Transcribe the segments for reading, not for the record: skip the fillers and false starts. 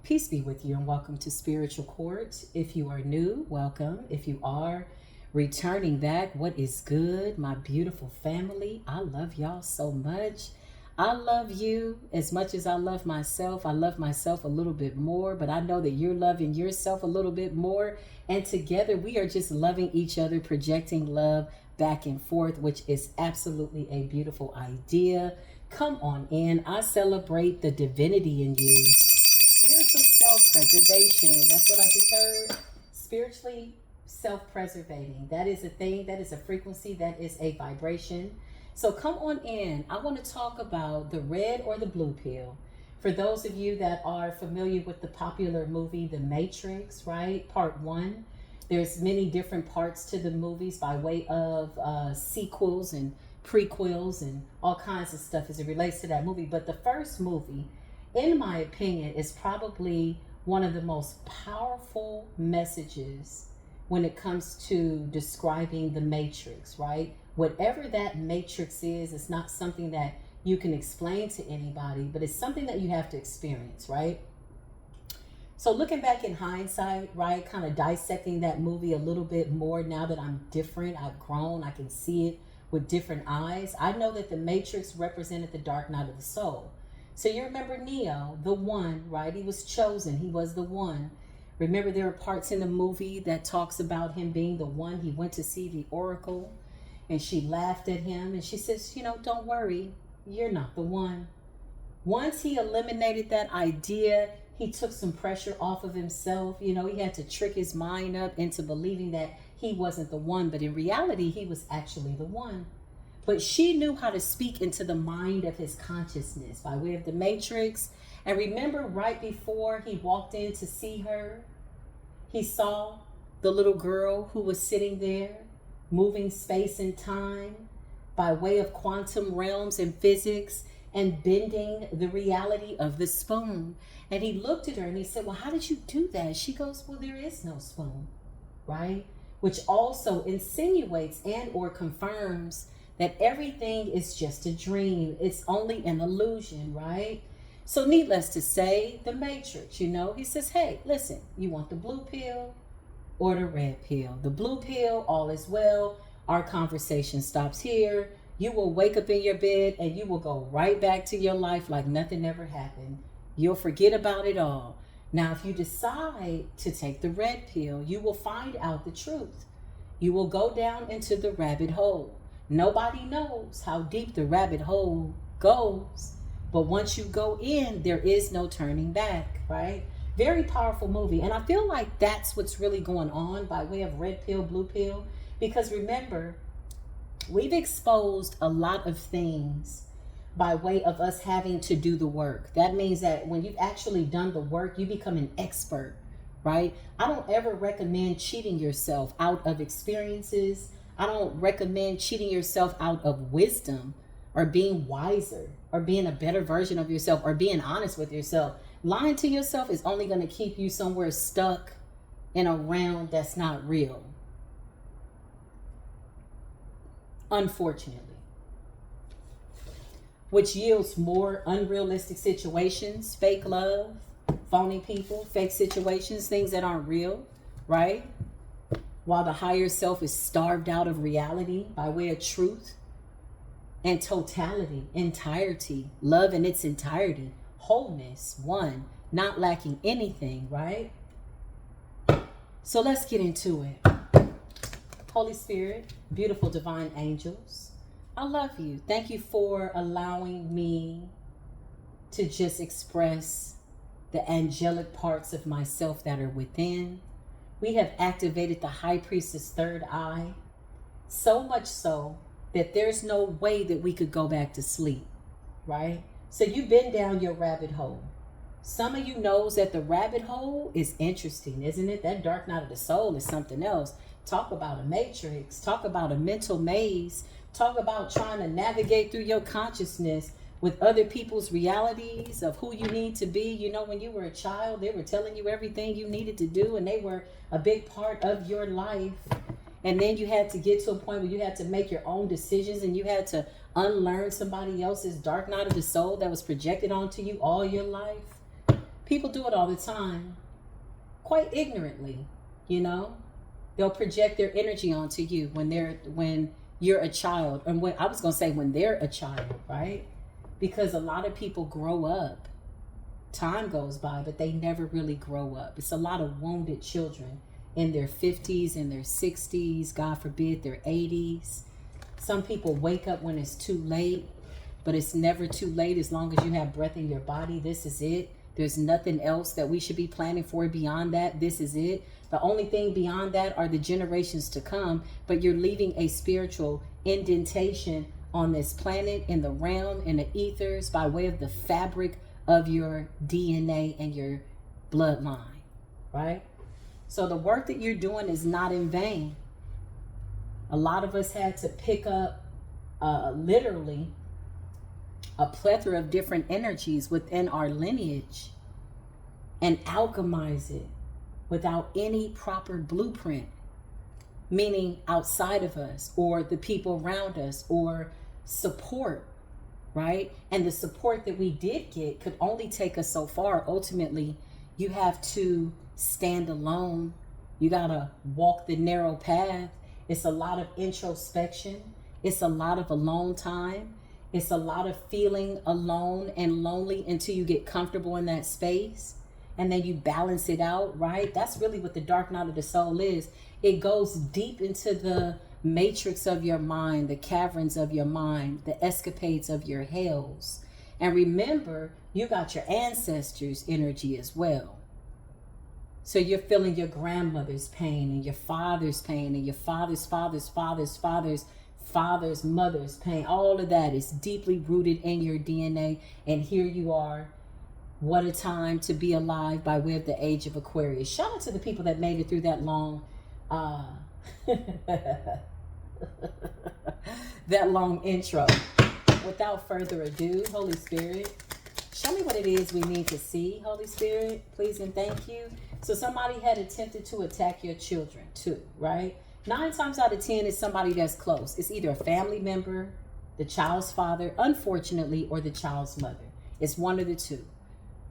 Peace be with you and welcome to Spiritual Court. If you are new, welcome. If you are returning back, what is good, my beautiful family? I love y'all so much. I love you as much as I love myself. I love myself a little bit more, but I know that you're loving yourself a little bit more. And together we are just loving each other, projecting love back and forth, which is absolutely a beautiful idea. Come on in. I celebrate the divinity in you. Spiritual self-preservation. That's what I just heard. Spiritually self-preservating. That is a thing. That is a frequency. That is a vibration. So come on in. I want to talk about the red or the blue pill. For those of you that are familiar with the popular movie, The Matrix, right? Part 1. There's many different parts to the movies by way of sequels and prequels and all kinds of stuff as it relates to that movie. But the first movie, in my opinion, is probably one of the most powerful messages when it comes to describing the matrix, right? Whatever that matrix is, it's not something that you can explain to anybody, but it's something that you have to experience, right? So looking back in hindsight, right, kind of dissecting that movie a little bit more now that I'm different, I've grown, I can see it with different eyes. I know that the matrix represented the dark night of the soul. So you remember Neo, the one, right? He was chosen. He was the one. Remember there are parts in the movie that talks about him being the one. He went to see the oracle and she laughed at him and she says, don't worry, you're not the one. Once he eliminated that idea, he took some pressure off of himself. He had to trick his mind up into believing that he wasn't the one, but in reality, he was actually the one. But she knew how to speak into the mind of his consciousness by way of the matrix. And remember, right before he walked in to see her, he saw the little girl who was sitting there, moving space and time by way of quantum realms and physics and bending the reality of the spoon. And he looked at her and he said, well, how did you do that? She goes, well, there is no spoon, right? Which also insinuates and or confirms that everything is just a dream. It's only an illusion, right? So needless to say, the matrix, he says, hey, listen, you want the blue pill or the red pill? The blue pill, all is well. Our conversation stops here. You will wake up in your bed and you will go right back to your life like nothing ever happened. You'll forget about it all. Now, if you decide to take the red pill, you will find out the truth. You will go down into the rabbit hole. Nobody knows how deep the rabbit hole goes, but once you go in, there is no turning back, right? Very powerful movie. And I feel like that's what's really going on by way of red pill, blue pill, because remember, we've exposed a lot of things by way of us having to do the work. That means that when you've actually done the work, you become an expert, right? I don't ever recommend cheating yourself out of experiences. I don't recommend cheating yourself out of wisdom or being wiser or being a better version of yourself or being honest with yourself. Lying to yourself is only going to keep you somewhere stuck in a realm that's not real. Unfortunately. Which yields more unrealistic situations, fake love, phony people, fake situations, things that aren't real, right? While the higher self is starved out of reality by way of truth and totality, entirety, love in its entirety, wholeness, one, not lacking anything, right? So let's get into it. Holy Spirit, beautiful divine angels, I love you. Thank you for allowing me to just express the angelic parts of myself that are within. We have activated the high priestess third eye, so much so that there's no way that we could go back to sleep, right? So you've been down your rabbit hole. Some of you knows that the rabbit hole is interesting, isn't it? That dark night of the soul is something else. Talk about a matrix, talk about a mental maze, talk about trying to navigate through your consciousness with other people's realities of who you need to be. When you were a child, they were telling you everything you needed to do and they were a big part of your life. And then you had to get to a point where you had to make your own decisions and you had to unlearn somebody else's dark night of the soul that was projected onto you all your life. People do it all the time, quite ignorantly, you know. They'll project their energy onto you when you're a child, and when I was gonna say when they're a child, right? Because a lot of people grow up, time goes by, but they never really grow up. It's a lot of wounded children in their 50s, in their 60s, God forbid, their 80s. Some people wake up when it's too late, but it's never too late as long as you have breath in your body. This is it. There's nothing else that we should be planning for beyond that. This is it. The only thing beyond that are the generations to come, but you're leaving a spiritual indentation on this planet, in the realm, in the ethers, by way of the fabric of your DNA and your bloodline, right? So the work that you're doing is not in vain. A lot of us had to pick up literally a plethora of different energies within our lineage and alchemize it without any proper blueprint, meaning outside of us or the people around us or support, right? And the support that we did get could only take us so far. Ultimately, you have to stand alone. You gotta walk the narrow path. It's a lot of introspection. It's a lot of alone time. It's a lot of feeling alone and lonely until you get comfortable in that space. And then you balance it out, right? That's really what the dark night of the soul is. It goes deep into the matrix of your mind, the caverns of your mind, the escapades of your hells. And remember, you got your ancestors' energy as well. So you're feeling your grandmother's pain and your father's pain and your father's mother's pain. All of that is deeply rooted in your DNA. And here you are. What a time to be alive by way of the age of Aquarius. Shout out to the people that made it through that long that long intro. Without further ado, Holy Spirit, show me what it is we need to see. Holy Spirit, please and thank you. So somebody had attempted to attack your children too, right? 9 times out of 10 is somebody that's close. It's either a family member, the child's father, unfortunately, or the child's mother. It's one of the two.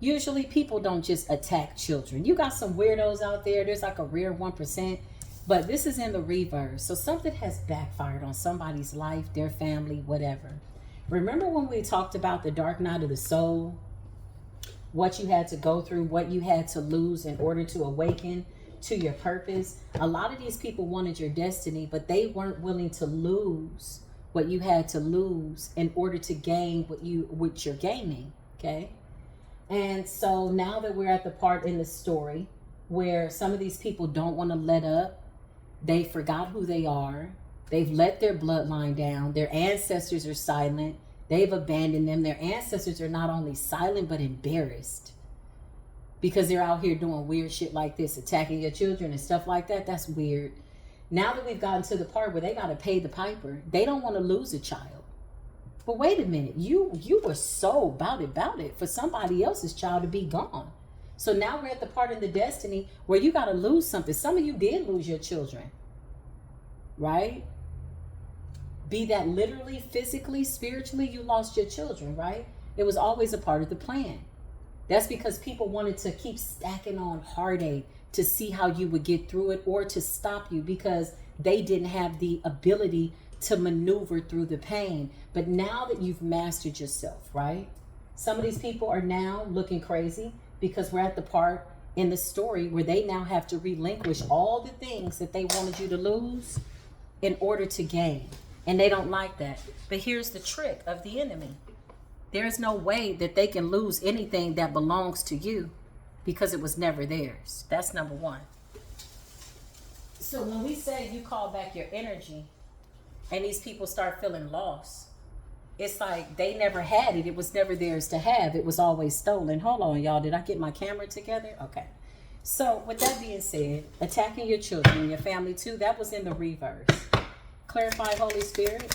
Usually people don't just attack children. You got some weirdos out there. There's like a rare 1%, but this is in the reverse. So something has backfired on somebody's life, their family, whatever. Remember when we talked about the dark night of the soul? What you had to go through, what you had to lose in order to awaken to your purpose. A lot of these people wanted your destiny, but they weren't willing to lose what you had to lose in order to gain what you're gaining, okay? And so now that we're at the part in the story where some of these people don't want to let up, they forgot who they are, they've let their bloodline down, their ancestors are silent, they've abandoned them. Their ancestors are not only silent, but embarrassed because they're out here doing weird shit like this, attacking your children and stuff like that. That's weird. Now that we've gotten to the part where they got to pay the piper, they don't want to lose a child. But wait a minute, you were so about it for somebody else's child to be gone. So now we're at the part in the destiny where you got to lose something. Some of you did lose your children, right? Be that literally, physically, spiritually, you lost your children, right? It was always a part of the plan. That's because people wanted to keep stacking on heartache to see how you would get through it or to stop you because they didn't have the ability to maneuver through the pain. But now that you've mastered yourself, right? Some of these people are now looking crazy because we're at the part in the story where they now have to relinquish all the things that they wanted you to lose in order to gain. And they don't like that. But here's the trick of the enemy. There's no way that they can lose anything that belongs to you because it was never theirs. That's number one. So when we say you call back your energy and these people start feeling lost, it's like they never had it. It was never theirs to have. It was always stolen. Hold on, y'all. Did I get my camera together? Okay. So with that being said, attacking your children and your family too, that was in the reverse. Clarify, Holy Spirit.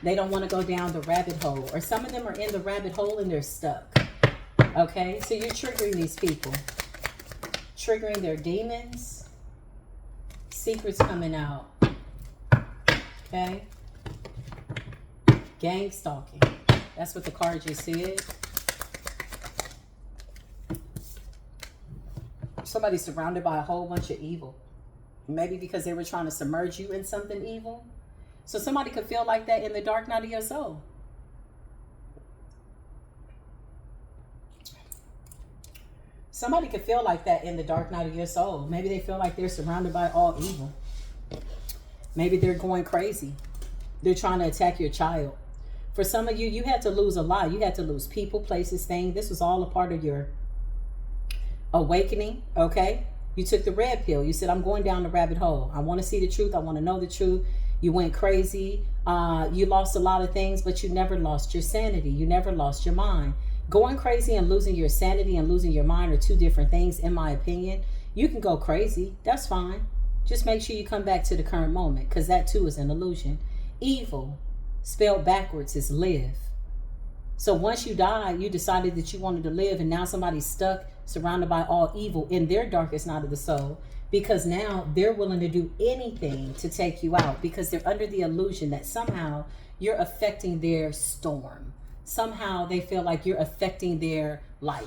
They don't want to go down the rabbit hole, or some of them are in the rabbit hole and they're stuck. Okay, so you're triggering these people, triggering their demons, secrets coming out. Okay, gang stalking. That's what the card just said. Somebody's surrounded by a whole bunch of evil. Maybe because they were trying to submerge you in something evil. So somebody could feel like that in the dark night of your soul. Somebody could feel like that in the dark night of your soul. Maybe they feel like they're surrounded by all evil. Maybe they're going crazy. They're trying to attack your child. For some of you, you had to lose a lot. You had to lose people, places, things. This was all a part of your awakening, okay? You took the red pill. You said, I'm going down the rabbit hole. I want to see the truth. I want to know the truth. You went crazy. You lost a lot of things, but you never lost your sanity. You never lost your mind. Going crazy and losing your sanity and losing your mind are two different things, in my opinion. You can go crazy. That's fine. Just make sure you come back to the current moment, because that too is an illusion. Evil, spelled backwards, is live. So once you died, you decided that you wanted to live, and now somebody's stuck, surrounded by all evil in their darkest night of the soul, because now they're willing to do anything to take you out, because they're under the illusion that somehow you're affecting their storm. Somehow they feel like you're affecting their life.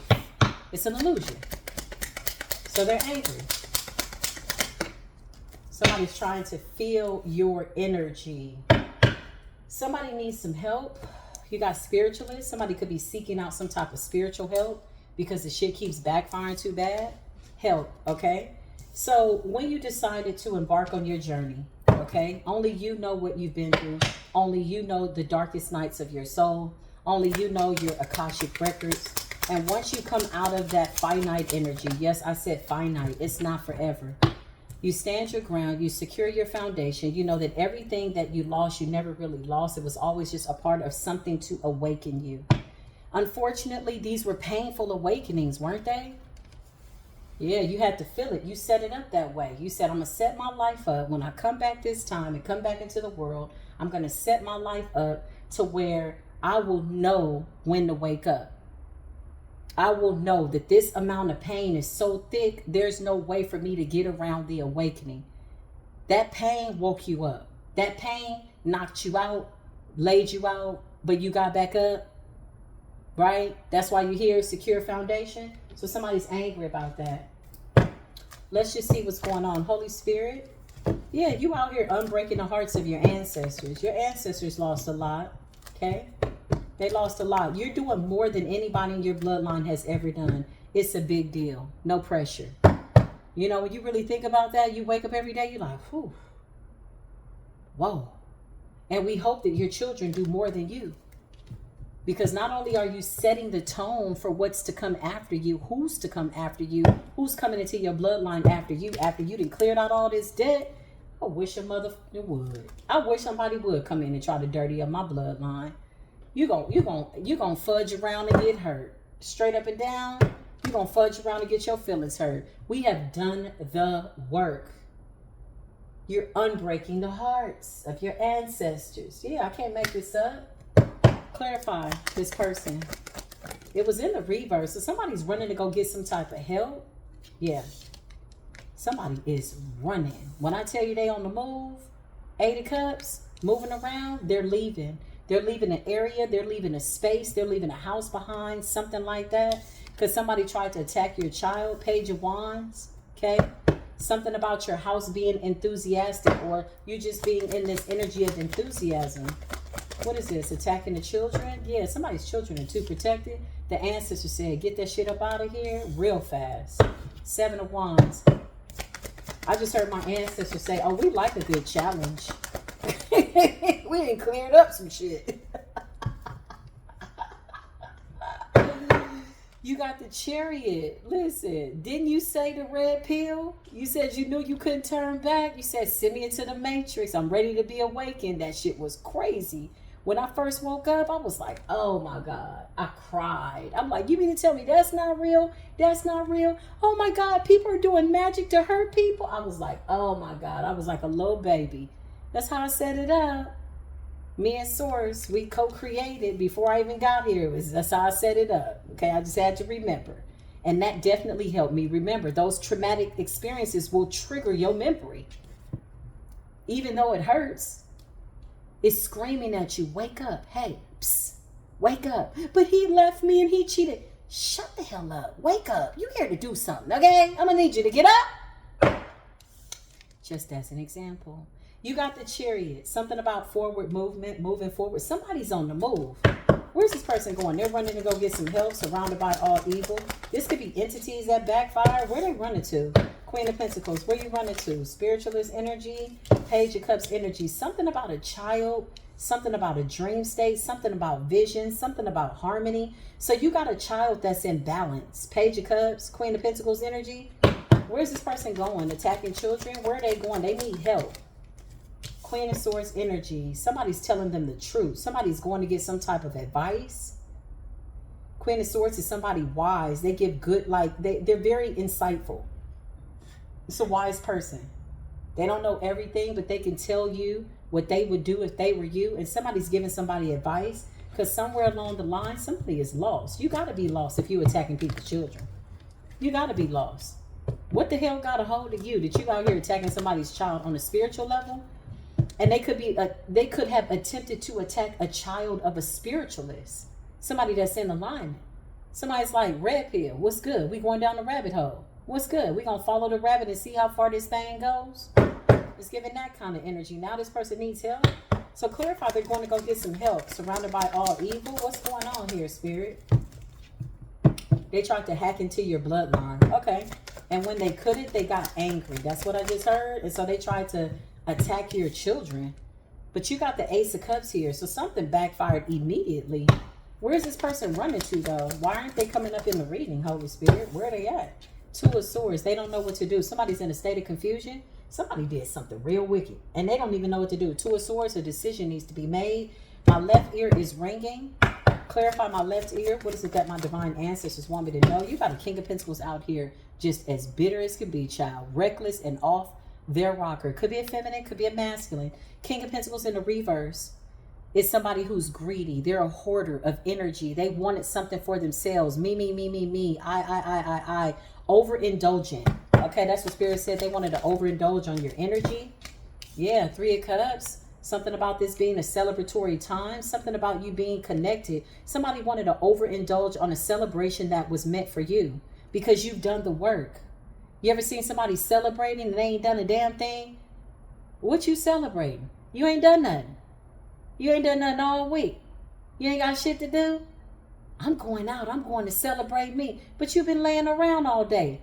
It's an illusion. So they're angry. Somebody's trying to feel your energy. Somebody needs some help. You got spiritualists. Somebody could be seeking out some type of spiritual help because the shit keeps backfiring too bad. Help, okay? So when you decided to embark on your journey, okay, only you know what you've been through. Only you know the darkest nights of your soul. Only you know your Akashic records. And once you come out of that finite energy, yes, I said finite, it's not forever. You stand your ground, you secure your foundation. You know that everything that you lost, you never really lost. It was always just a part of something to awaken you. Unfortunately, these were painful awakenings, weren't they? Yeah, you had to feel it. You set it up that way. You said, I'm going to set my life up. When I come back this time and come back into the world, I'm going to set my life up to where I will know when to wake up. I will know that this amount of pain is so thick, there's no way for me to get around the awakening. That pain woke you up. That pain knocked you out, laid you out, but you got back up, right? That's why you're here, secure foundation. So somebody's angry about that. Let's just see what's going on. Holy Spirit. Yeah, you out here unbreaking the hearts of your ancestors. Your ancestors lost a lot, okay? They lost a lot. You're doing more than anybody in your bloodline has ever done. It's a big deal. No pressure. You know, when you really think about that, you wake up every day, you're like, whew, whoa. And we hope that your children do more than you. Because not only are you setting the tone for what's to come after you, who's to come after you, who's coming into your bloodline after you done cleared out all this debt. I wish a motherfucker would. I wish somebody would come in and try to dirty up my bloodline. You gonna fudge around and get hurt. Straight up and down, you gonna fudge around and get your feelings hurt. We have done the work. You're unbreaking the hearts of your ancestors. Yeah, I can't make this up. Clarify this person. It was in the reverse. So somebody's running to go get some type of help. Yeah. Somebody is running. When I tell you they on the move, 8 of Cups, moving around, they're leaving. They're leaving an area. They're leaving a space. They're leaving a house behind, something like that. Because somebody tried to attack your child. Page of Wands, okay? Something about your house being enthusiastic, or you just being in this energy of enthusiasm. What is this? Attacking the children? Yeah, somebody's children are too protected. The ancestor said, get that shit up out of here real fast. 7 of Wands. I just heard my ancestor say, oh, we like a good challenge. We ain't cleared up some shit. You got the Chariot. Listen, didn't you say the red pill? You said you knew you couldn't turn back. You said, send me into the matrix. I'm ready to be awakened. That shit was crazy. When I first woke up, I was like, oh my God. I cried. I'm like, you mean to tell me that's not real? That's not real? Oh my God, people are doing magic to hurt people? I was like, oh my God. I was like a little baby. That's how I set it up. Me and Source, we co-created before I even got here. That's how I set it up. Okay, I just had to remember. And that definitely helped me remember. Those traumatic experiences will trigger your memory. Even though it hurts, it's screaming at you, wake up. Hey, psst, wake up. But he left me and he cheated. Shut the hell up. Wake up. You here to do something, okay? I'm going to need you to get up. Just as an example. You got the Chariot. Something about forward movement, moving forward. Somebody's on the move. Where's this person going? They're running to go get some help, surrounded by all evil. This could be entities that backfire. Where they running to? Queen of Pentacles. Where you running to? Spiritualist energy. Page of Cups energy. Something about a child. Something about a dream state. Something about vision. Something about harmony. So you got a child that's in balance. Page of Cups. Queen of Pentacles energy. Where's this person going? Attacking children? Where are they going? They need help. Queen of Swords energy. Somebody's telling them the truth. Somebody's going to get some type of advice. Queen of Swords is somebody wise. They give good, like, they're very insightful. It's a wise person. They don't know everything, but they can tell you what they would do if they were you. And somebody's giving somebody advice because somewhere along the line, somebody is lost. You got to be lost if you're attacking people's children. You got to be lost. What the hell got a hold of you that you out here attacking somebody's child on a spiritual level? And they could have attempted to attack a child of a spiritualist. Somebody that's in alignment. Somebody's like, red pill, what's good? We going down the rabbit hole. What's good? We going to follow the rabbit and see how far this thing goes? It's giving that kind of energy. Now this person needs help. So clarify they're going to go get some help. Surrounded by all evil. What's going on here, Spirit? They tried to hack into your bloodline. Okay. And when they couldn't, they got angry. That's what I just heard. And so they tried to attack your children. But you got the Ace of Cups here. So something backfired immediately. Where's this person running to, though? Why aren't they coming up in the reading, Holy Spirit? Where are they at? Two of Swords. They don't know what to do. Somebody's in a state of confusion. Somebody did something real wicked. And they don't even know what to do. Two of Swords, a decision needs to be made. My left ear is ringing. Clarify my left ear. What is it that my divine ancestors want me to know? You got a King of Pentacles out here just as bitter as could be, child. Reckless and off their rocker. Could be a feminine, could be a masculine. King of Pentacles in the reverse is somebody who's greedy. They're a hoarder of energy. They wanted something for themselves. Me. I. Overindulgent. Okay, that's what Spirit said. They wanted to overindulge on your energy. Yeah, Three of Cups. Something about this being a celebratory time. Something about you being connected. Somebody wanted to overindulge on a celebration that was meant for you because you've done the work. You ever seen somebody celebrating and they ain't done a damn thing? What you celebrating? You ain't done nothing. You ain't done nothing all week. You ain't got shit to do. I'm going out. I'm going to celebrate me. But you've been laying around all day.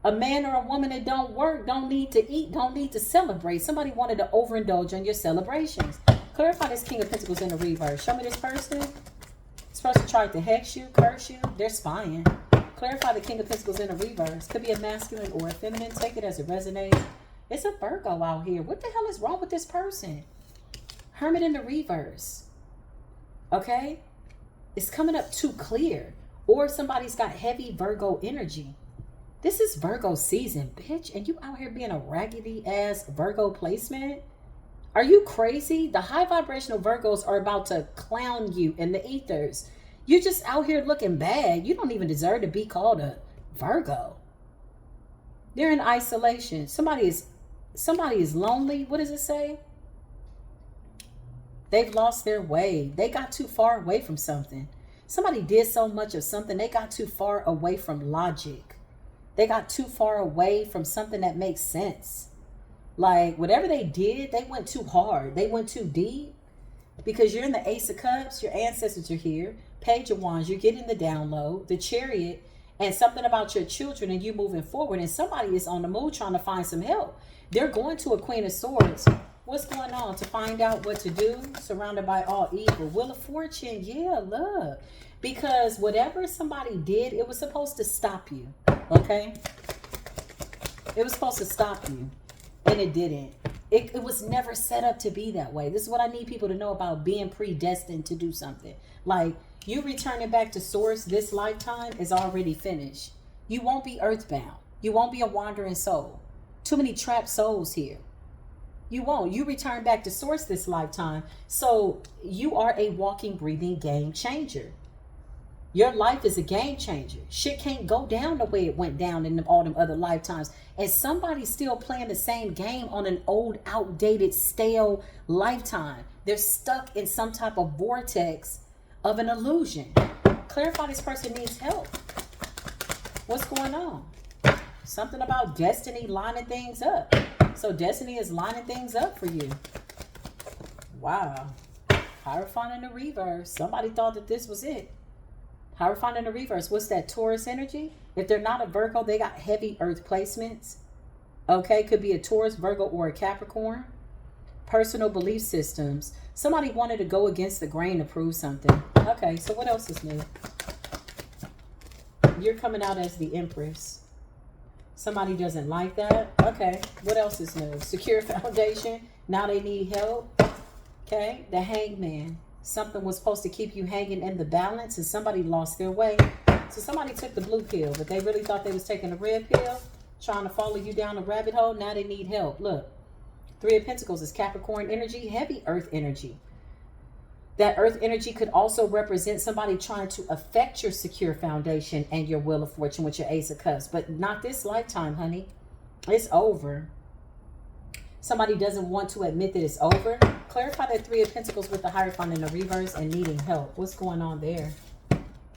A man or a woman that don't work, don't need to eat, don't need to celebrate. Somebody wanted to overindulge on your celebrations. Clarify this King of Pentacles in the reverse. Show me this person. This person tried to hex you, curse you. They're spying. Clarify the King of Pentacles in the reverse. Could be a masculine or a feminine. Take it as it resonates. It's a Virgo out here. What the hell is wrong with this person? Hermit in the reverse. Okay? It's coming up too clear. Or somebody's got heavy Virgo energy. This is Virgo season, bitch. And you out here being a raggedy ass Virgo placement? Are you crazy? The high vibrational Virgos are about to clown you in the ethers. You're just out here looking bad. You don't even deserve to be called a Virgo. They're in isolation. Somebody is lonely. What does it say? They've lost their way. They got too far away from something. Somebody did so much of something. They got too far away from logic. They got too far away from something that makes sense. Like whatever they did, they went too hard. They went too deep. Because you're in the Ace of Cups. Your ancestors are here. Page of Wands. You're getting the download. The Chariot. And something about your children and you moving forward. And somebody is on the move trying to find some help. They're going to a Queen of Swords. What's going on? To find out what to do. Surrounded by all evil. Wheel of Fortune. Yeah, look. Because whatever somebody did, it was supposed to stop you. Okay? It was supposed to stop you. And it didn't. It was never set up to be that way. This is what I need people to know about being predestined to do something. Like, you returning back to source this lifetime is already finished. You won't be earthbound. You won't be a wandering soul. Too many trapped souls here. You won't. You return back to source this lifetime. So you are a walking, breathing game changer. Your life is a game changer. Shit can't go down the way it went down in all them other lifetimes. And somebody's still playing the same game on an old, outdated, stale lifetime. They're stuck in some type of vortex of an illusion. Clarify this person needs help. What's going on? Something about destiny lining things up. So destiny is lining things up for you. Wow. Hierophant in the reverse. Somebody thought that this was it. Hierophant in the reverse. What's that? Taurus energy? If they're not a Virgo, they got heavy earth placements. Okay, could be a Taurus, Virgo, or a Capricorn. Personal belief systems. Somebody wanted to go against the grain to prove something. Okay, so what else is new? You're coming out as the Empress. Somebody doesn't like that. Okay, what else is new? Secure foundation. Now they need help. Okay, the Hangman. Something was supposed to keep you hanging in the balance and somebody lost their way. So somebody took the blue pill, but they really thought they was taking the red pill, trying to follow you down a rabbit hole. Now they need help. Look, Three of Pentacles is Capricorn energy, heavy earth energy. That earth energy could also represent somebody trying to affect your secure foundation and your wheel of fortune with your Ace of Cups. But not this lifetime, honey. It's over. Somebody doesn't want to admit that it's over. Clarify that Three of Pentacles with the Hierophant in the reverse and needing help. What's going on there?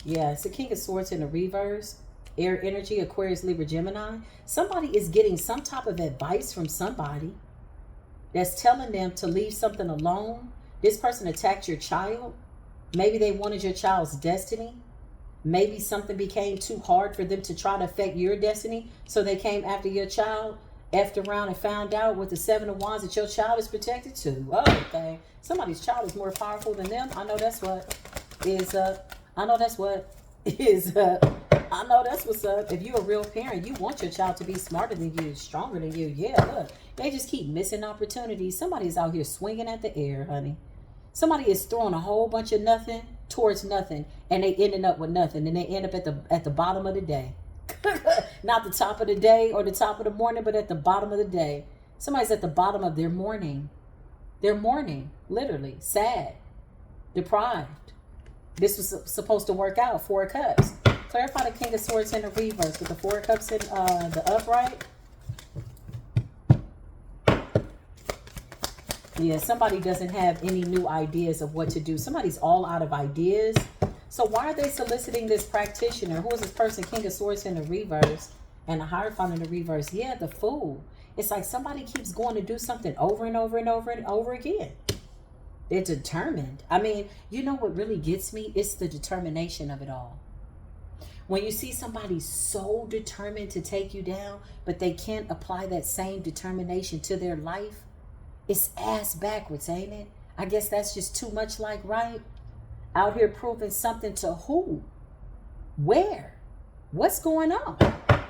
Yeah, it's the King of Swords in the reverse. Air energy, Aquarius, Libra, Gemini. Somebody is getting some type of advice from somebody that's telling them to leave something alone. This person attacked your child. Maybe they wanted your child's destiny. Maybe something became too hard for them to try to affect your destiny. So they came after your child, effed around and found out with the Seven of Wands that your child is protected too. Oh, okay. Somebody's child is more powerful than them. I know that's what is up. I know that's what is up. I know that's what's up. If you're a real parent, you want your child to be smarter than you, stronger than you. Yeah, look. They just keep missing opportunities. Somebody's out here swinging at the air, honey. Somebody is throwing a whole bunch of nothing towards nothing, and they ending up with nothing, and they end up at the bottom of the day. Not the top of the day or the top of the morning, but at the bottom of the day. Somebody's at the bottom of their morning. Their morning, literally, sad, deprived. This was supposed to work out. Four of Cups. Clarify the King of Swords in the reverse with the Four of Cups in the upright. Yeah, somebody doesn't have any new ideas of what to do. Somebody's all out of ideas. So why are they soliciting this practitioner? Who is this person? King of Swords in the reverse and the Hierophant in the reverse. Yeah, the Fool. It's like somebody keeps going to do something over and over and over and over again. They're determined. I mean, you know what really gets me? It's the determination of it all. When you see somebody so determined to take you down, but they can't apply that same determination to their life, it's ass backwards, ain't it? I guess that's just too much like, right? Out here proving something to who? Where? What's going on?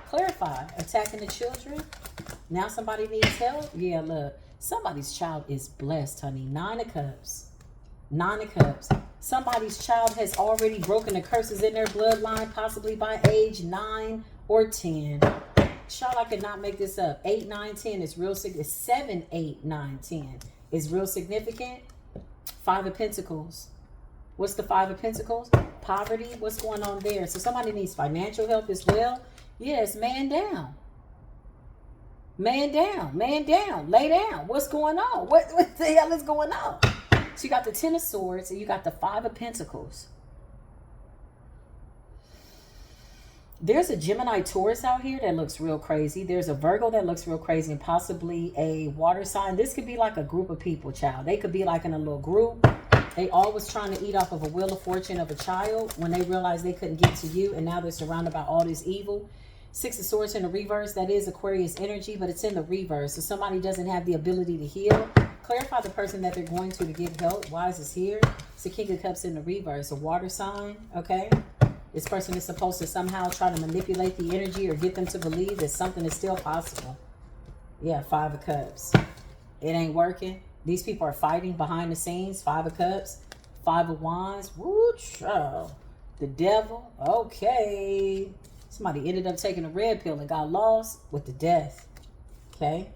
Clarify. Attacking the children. Now somebody needs help. Yeah, look. Somebody's child is blessed, honey. Nine of Cups. Nine of Cups. Somebody's child has already broken the curses in their bloodline, possibly by age 9 or 10. Child, I cannot make this up. 8, 9, 10 is real significant. 7, 8, 9, 10 is real significant. Five of Pentacles. What's the Five of Pentacles? Poverty. What's going on there? So somebody needs financial help as well. Yes, man down. Man down. Man down. Lay down. What's going on? What the hell is going on? So you got the Ten of Swords and you got the Five of Pentacles. There's a Gemini Taurus out here that looks real crazy. There's a Virgo that looks real crazy and possibly a water sign. This could be like a group of people, child. They could be like in a little group. They always trying to eat off of a wheel of fortune of a child when they realized they couldn't get to you. And now they're surrounded by all this evil. Six of Swords in the reverse. That is Aquarius energy, but it's in the reverse. So somebody doesn't have the ability to heal. Clarify the person that they're going to give help. Why is this here? It's the King of Cups in the reverse. A water sign, okay? This person is supposed to somehow try to manipulate the energy or get them to believe that something is still possible. Yeah, Five of Cups. It ain't working. These people are fighting behind the scenes. Five of Cups. Five of Wands. Woo, child. The Devil. Okay. Somebody ended up taking a red pill and got lost with the Death. Okay.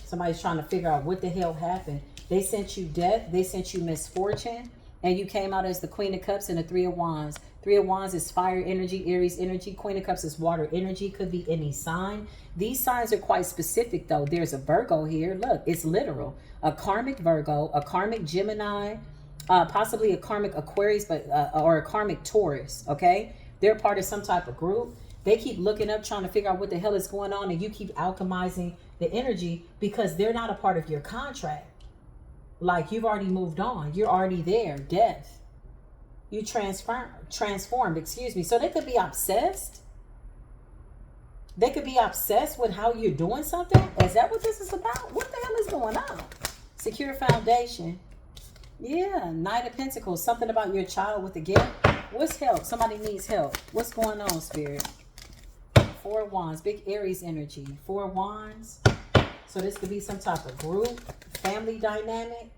Somebody's trying to figure out what the hell happened. They sent you death. They sent you misfortune. And you came out as the Queen of Cups and the Three of Wands. Three of Wands is fire energy, Aries energy. Queen of Cups is water energy. Could be any sign. These signs are quite specific, though. There's a Virgo here. Look, it's literal. A karmic Virgo, a karmic Gemini, possibly a karmic Aquarius, but or a karmic Taurus. Okay, they're part of some type of group. They keep looking up, trying to figure out what the hell is going on, and you keep alchemizing the energy because they're not a part of your contract. Like, you've already moved on. You're already there. Death. You transformed, excuse me. So they could be obsessed. They could be obsessed with how you're doing something. Is that what this is about? What the hell is going on? Secure foundation. Yeah, Knight of Pentacles. Something about your child with the gift. What's help? Somebody needs help. What's going on, Spirit? Four Wands. Big Aries energy. Four Wands. So this could be some type of group. Family dynamic.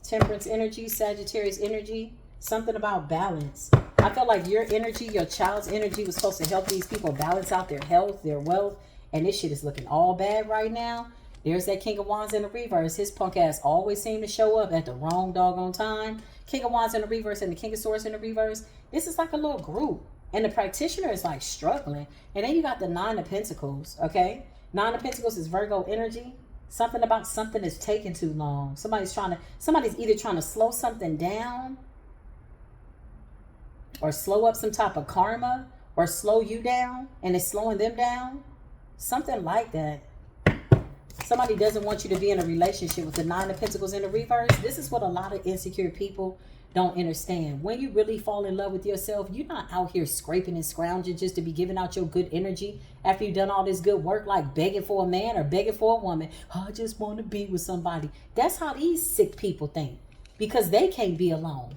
Temperance energy. Sagittarius energy. Something about balance. I feel like your energy, your child's energy was supposed to help these people balance out their health, their wealth. And this shit is looking all bad right now. There's that King of Wands in the reverse. His punk ass always seemed to show up at the wrong doggone time. King of Wands in the reverse and the King of Swords in the reverse. This is like a little group. And the practitioner is like struggling. And then you got the Nine of Pentacles, okay? Nine of Pentacles is Virgo energy. Something about something is taking too long. Somebody's either trying to slow something down or slow up some type of karma or slow you down and it's slowing them down. Something like that. Somebody doesn't want you to be in a relationship with the Nine of Pentacles in the reverse. This is what a lot of insecure people don't understand. When you really fall in love with yourself, you're not out here scraping and scrounging just to be giving out your good energy after you've done all this good work, like begging for a man or begging for a woman. Oh, I just want to be with somebody. That's how these sick people think, because they can't be alone.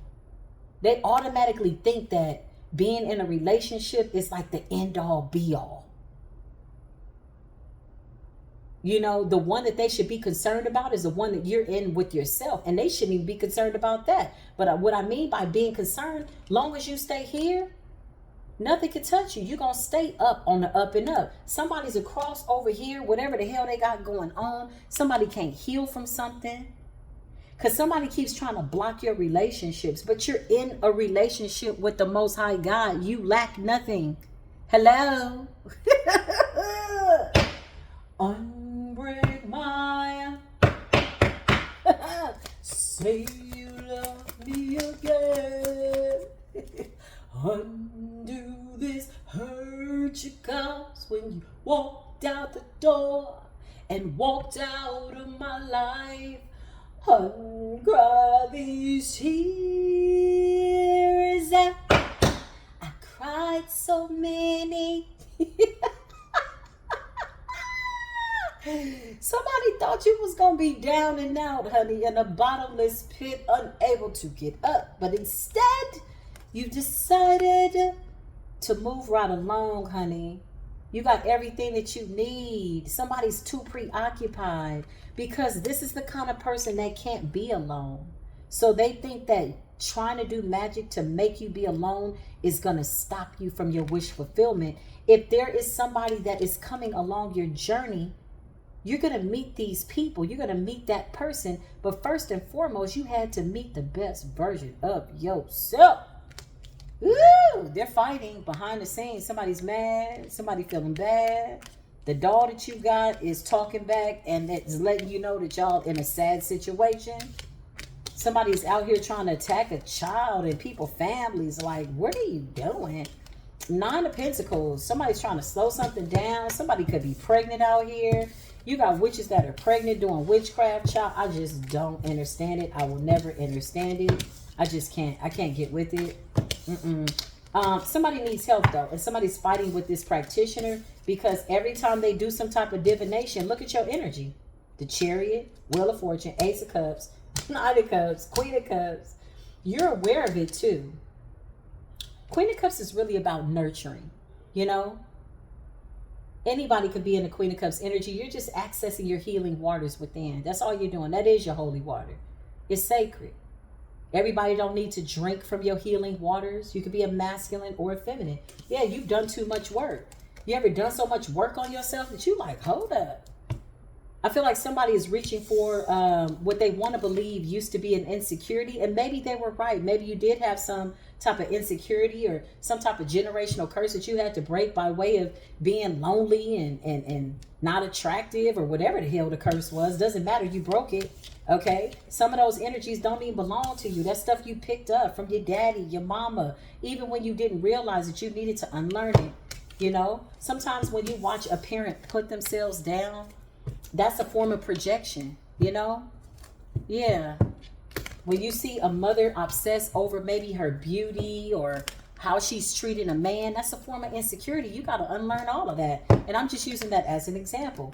They automatically think that being in a relationship is like the end all be all. You know, the one that they should be concerned about is the one that you're in with yourself. And they shouldn't even be concerned about that. But what I mean by being concerned, long as you stay here, nothing can touch you. You're going to stay up on the up and up. Somebody's across over here, whatever the hell they got going on. Somebody can't heal from something. Because somebody keeps trying to block your relationships. But you're in a relationship with the Most High God. You lack nothing. Hello? Unbreak my say you love me again. Undo this hurt you caused when you walked out the door and walked out of my life. Uncry these tears. I cried so many. Somebody thought you was going to be down and out, honey, in a bottomless pit, unable to get up. But instead, you decided to move right along, honey. You got everything that you need. Somebody's too preoccupied, because this is the kind of person that can't be alone. So they think that trying to do magic to make you be alone is going to stop you from your wish fulfillment. If there is somebody that is coming along your journey, you're going to meet these people. You're going to meet that person. But first and foremost, you had to meet the best version of yourself. Ooh, they're fighting behind the scenes. Somebody's mad. Somebody feeling bad. The doll that you got is talking back, and it's letting you know that y'all in a sad situation. Somebody's out here trying to attack a child, and people, families, like, what are you doing? Nine of Pentacles. Somebody's trying to slow something down. Somebody could be pregnant out here. You got witches that are pregnant doing witchcraft, child. I just don't understand it. I will never understand it. I just can't. I can't get with it. Somebody needs help, though. And somebody's fighting with this practitioner, because every time they do some type of divination, look at your energy. The Chariot, Wheel of Fortune, Ace of Cups, Knight of Cups, Queen of Cups. You're aware of it, too. Queen of Cups is really about nurturing, you know? Anybody could be in the Queen of Cups energy. You're just accessing your healing waters within. That's all you're doing. That is your holy water. It's sacred. Everybody don't need to drink from your healing waters. You could be a masculine or a feminine. Yeah, you've done too much work. You ever done so much work on yourself that you like, hold up. I feel like somebody is reaching for what they want to believe used to be an insecurity. And maybe they were right. Maybe you did have some type of insecurity or some type of generational curse that you had to break by way of being lonely and not attractive or whatever the hell the curse was. Doesn't matter. You broke it. Okay. Some of those energies don't even belong to you. That stuff you picked up from your daddy, your mama, even when you didn't realize that you needed to unlearn it. You know, sometimes when you watch a parent put themselves down, that's a form of projection, you know? Yeah. When you see a mother obsess over maybe her beauty or how she's treating a man, that's a form of insecurity. You got to unlearn all of that. And I'm just using that as an example.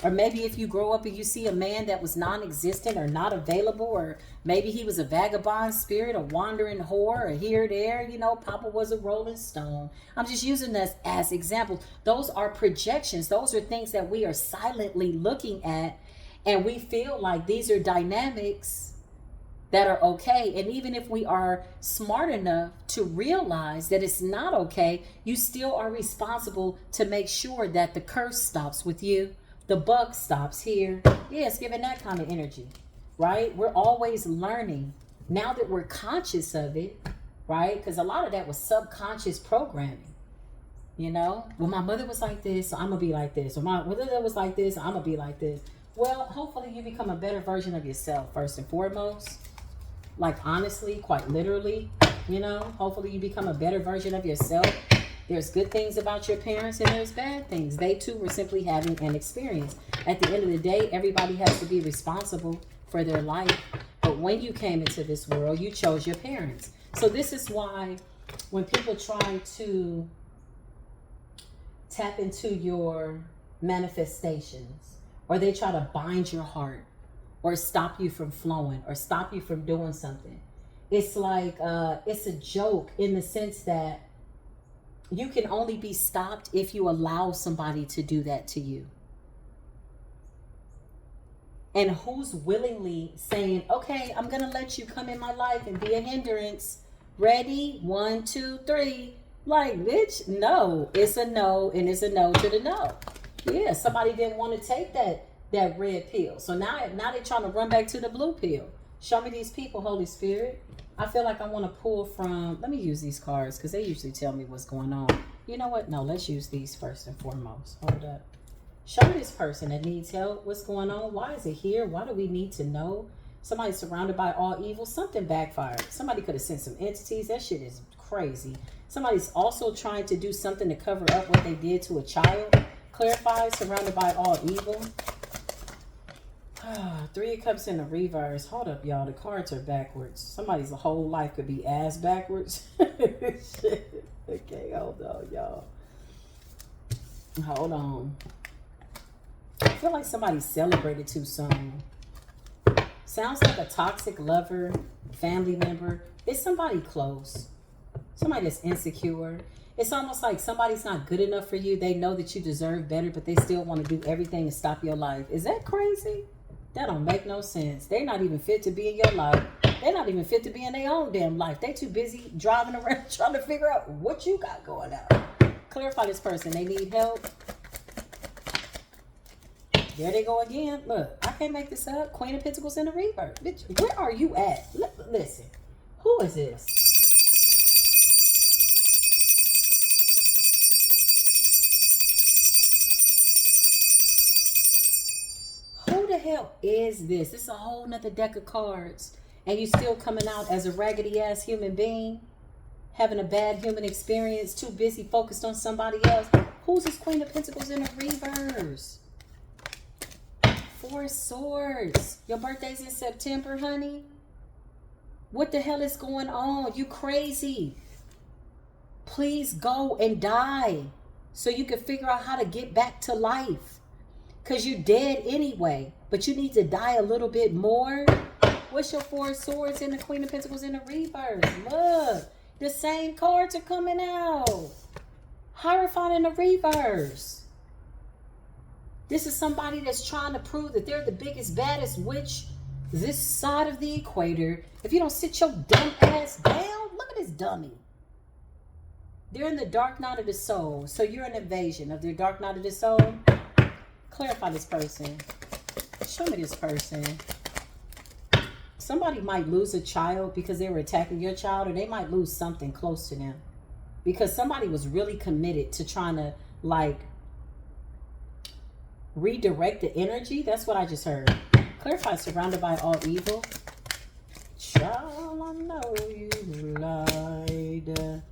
Or maybe if you grow up and you see a man that was non-existent or not available, or maybe he was a vagabond spirit, a wandering whore, or here, there, you know, Papa was a rolling stone. I'm just using this as examples. Those are projections. Those are things that we are silently looking at, and we feel like these are dynamics that are okay. And even if we are smart enough to realize that it's not okay, you still are responsible to make sure that the curse stops with you. The buck stops here. Yeah, it's giving that kind of energy, right? We're always learning. Now that we're conscious of it, right? Because a lot of that was subconscious programming, you know? Well, my mother was like this, so I'm going to be like this. Or my mother was like this, I'm going to be like this. Well, hopefully you become a better version of yourself, first and foremost. Like, honestly, quite literally, you know? Hopefully you become a better version of yourself. There's good things about your parents and there's bad things. They too were simply having an experience. At the end of the day, everybody has to be responsible for their life. But when you came into this world, you chose your parents. So this is why when people try to tap into your manifestations, or they try to bind your heart, or stop you from flowing, or stop you from doing something, it's like it's a joke in the sense that you can only be stopped if you allow somebody to do that to you. And who's willingly saying, okay, I'm going to let you come in my life and be a hindrance. Ready? 1, 2, 3. Like, bitch, no. It's a no, and it's a no to the no. Yeah, somebody didn't want to take that red pill. So now they're trying to run back to the blue pill. Show me these people, Holy Spirit. I feel like I want to pull from, let me use these cards because they usually tell me what's going on. You know what? No, let's use these first and foremost. Hold up. Show me this person that needs help. What's going on? Why is it here? Why do we need to know? Somebody's surrounded by all evil. Something backfired. Somebody could have sent some entities. That shit is crazy. Somebody's also trying to do something to cover up what they did to a child. Clarify, surrounded by all evil. 3 of Cups in the reverse. Hold up, y'all. The cards are backwards. Somebody's whole life could be ass backwards. Shit. Okay, hold on, y'all. Hold on. I feel like somebody celebrated too soon. Sounds like a toxic lover, family member. It's somebody close. Somebody that's insecure. It's almost like somebody's not good enough for you. They know that you deserve better, but they still want to do everything to stop your life. Is that crazy? That don't make no sense. They're not even fit to be in your life. They're not even fit to be in their own damn life. They too busy driving around trying to figure out what you got going on. Clarify this person. They need help. There they go again. Look, I can't make this up. Queen of Pentacles in the reverse. Bitch, where are you at? Listen. Who is this? Who the hell is this? This is a whole nother deck of cards. And you still coming out as a raggedy ass human being? Having a bad human experience? Too busy focused on somebody else? Who's this Queen of Pentacles in the reverse? 4 of Swords. Your birthday's in September, honey. What the hell is going on? You crazy. Please go and die so you can figure out how to get back to life. Because you're dead anyway. But you need to die a little bit more. What's your 4 of Swords and the Queen of Pentacles in the reverse? Look. The same cards are coming out. Hierophant in the reverse. This is somebody that's trying to prove that they're the biggest, baddest witch this side of the equator. If you don't sit your dumb ass down, look at this dummy. They're in the dark night of the soul. So you're an invasion of their dark night of the soul. Clarify this person. Show me this person. Somebody might lose a child because they were attacking your child, or they might lose something close to them because somebody was really committed to trying to like redirect the energy. That's what I just heard. Clarify, surrounded by all evil. Child, I know you lied.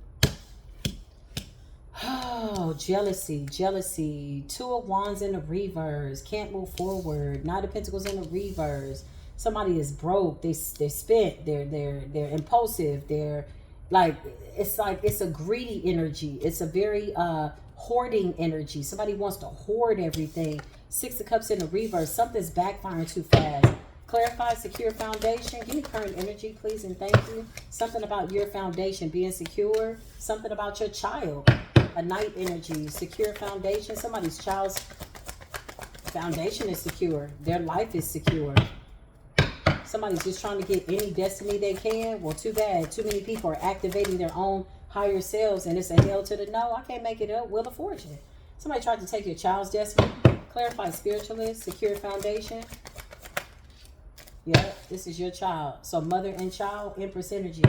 Oh, jealousy, jealousy. Two of Wands in the reverse. Can't move forward. Knight of Pentacles in the reverse. Somebody is broke. They're spent. They're impulsive. They're like it's a greedy energy. It's a very hoarding energy. Somebody wants to hoard everything. Six of Cups in the reverse. Something's backfiring too fast. Clarify, secure foundation. Give me current energy, please, and thank you. Something about your foundation being secure. Something about your child. A Knight energy. Secure foundation. Somebody's child's foundation is secure. Their life is secure. Somebody's just trying to get any destiny they can. Well, too bad. Too many people are activating their own higher selves, and it's a hell to the no. I can't make it up. Wheel of Fortune. Somebody tried to take your child's destiny. Clarify, spiritualist. Secure foundation. Yeah, this is your child. So mother and child, Empress energy.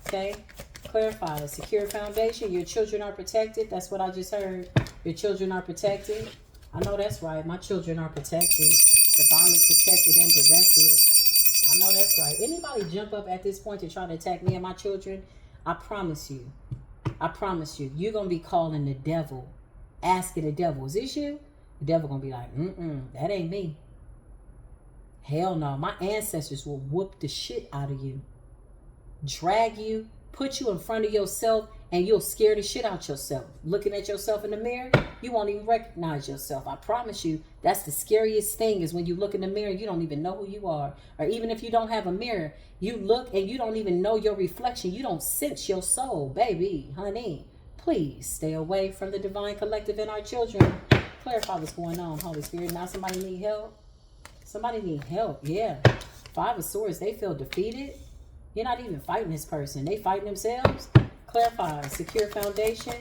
Okay. Clarify, secure foundation. Your children are protected. That's what I just heard. Your children are protected. I know that's right. My children are protected. Divinely protected and directed. I know that's right. Anybody jump up at this point to try to attack me and my children, I promise you, you're going to be calling the devil, asking the devil, is this you? The devil going to be like, that ain't me. Hell no. My ancestors will whoop the shit out of you, drag you, put you in front of yourself, and you'll scare the shit out yourself. Looking at yourself in the mirror, you won't even recognize yourself. I promise you, that's the scariest thing, is when you look in the mirror, you don't even know who you are. Or even if you don't have a mirror, you look and you don't even know your reflection. You don't sense your soul. Baby, honey, please stay away from the divine collective and our children. Clarify what's going on, Holy Spirit. Now somebody need help. Somebody need help, yeah. Five of Swords, they feel defeated. You're not even fighting this person. They fighting themselves. Clarify, secure foundation.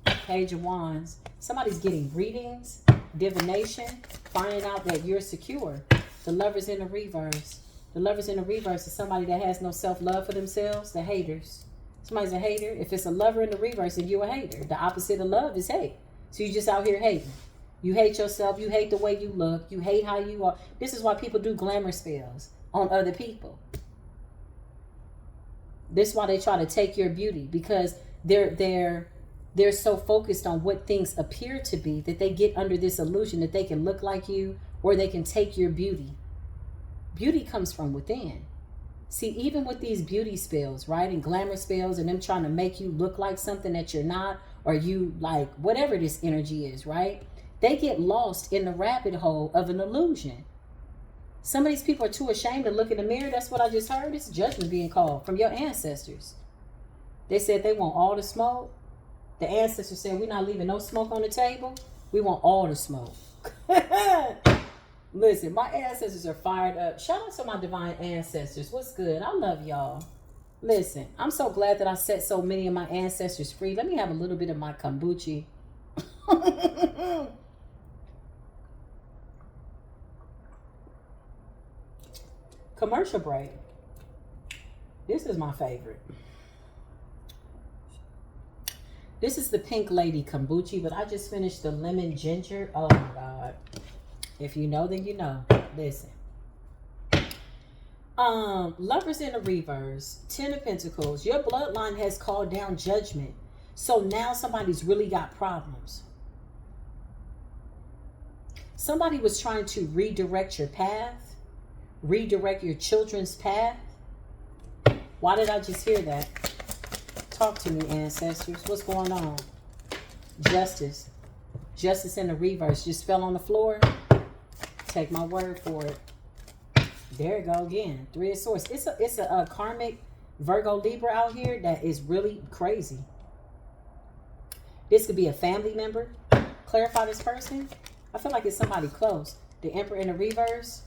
Page of Wands. Somebody's getting readings, divination, finding out that you're secure. The Lovers in the reverse. The Lovers in the reverse is somebody that has no self-love for themselves. The haters. Somebody's a hater. If it's a lover in the reverse, then you're a hater. The opposite of love is hate. So you just out here hating. You hate yourself. You hate the way you look. You hate how you are. This is why people do glamour spells on other people. This is why they try to take your beauty, because they're so focused on what things appear to be that they get under this illusion that they can look like you or they can take your beauty. Beauty comes from within. See, even with these beauty spells, right, and glamour spells, and them trying to make you look like something that you're not, or you like whatever this energy is, right? They get lost in the rabbit hole of an illusion. Some of these people are too ashamed to look in the mirror. That's what I just heard. It's judgment being called from your ancestors. They said they want all the smoke. The ancestors said, we're not leaving no smoke on the table. We want all the smoke. Listen, my ancestors are fired up. Shout out to my divine ancestors. What's good? I love y'all. Listen, I'm so glad that I set so many of my ancestors free. Let me have a little bit of my kombucha. Commercial break. This is my favorite. This is the Pink Lady kombucha, but I just finished the lemon ginger. Oh my God. If you know, then you know. Listen. Lovers in the reverse. 10 of Pentacles. Your bloodline has called down judgment. So now somebody's really got problems. Somebody was trying to redirect your path. Redirect your children's path. Why did I just hear that? Talk to me, ancestors. What's going on? Justice. Justice in the reverse. Just fell on the floor. Take my word for it. There you go again. Three of Swords. It's a karmic Virgo Libra out here that is really crazy. This could be a family member. Clarify this person. I feel like it's somebody close. The Emperor in the reverse.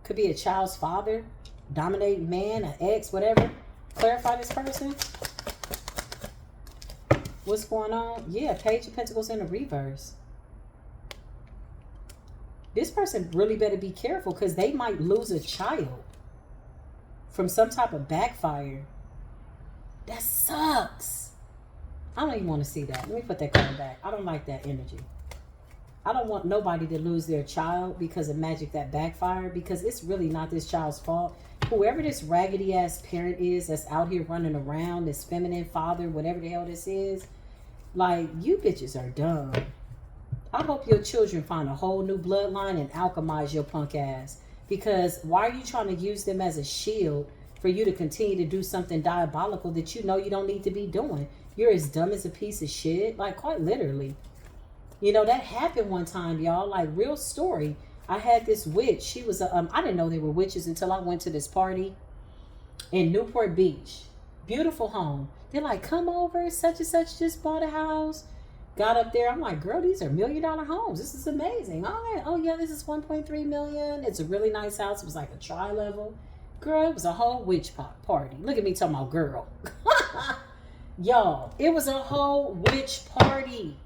Could be a child's father, dominating man, an ex, whatever. Clarify this person. What's going on? Yeah, Page of Pentacles in the reverse. this person really better be careful, because they might lose a child from some type of backfire. That sucks. I don't even want to see that. Let me put that card back. I don't like that energy. I don't want nobody to lose their child because of magic that backfired, because it's really not this child's fault. Whoever this raggedy ass parent is that's out here running around, this feminine father, whatever the hell this is, like, you bitches are dumb. I hope your children find a whole new bloodline and alchemize your punk ass, because why are you trying to use them as a shield for you to continue to do something diabolical that you know you don't need to be doing? You're as dumb as a piece of shit, like, quite literally. You know, that happened one time, y'all. Like, real story. I had this witch. She was a, I didn't know they were witches until I went to this party in Newport Beach. Beautiful home. They're like, come over. Such and such just bought a house. Got up there. I'm like, girl, these are $1 million homes. This is amazing. Oh yeah, this is 1.3 million. It's a really nice house. It was like a tri-level. Girl, it was a whole witch party. Look at me talking about girl. Y'all, it was a whole witch party.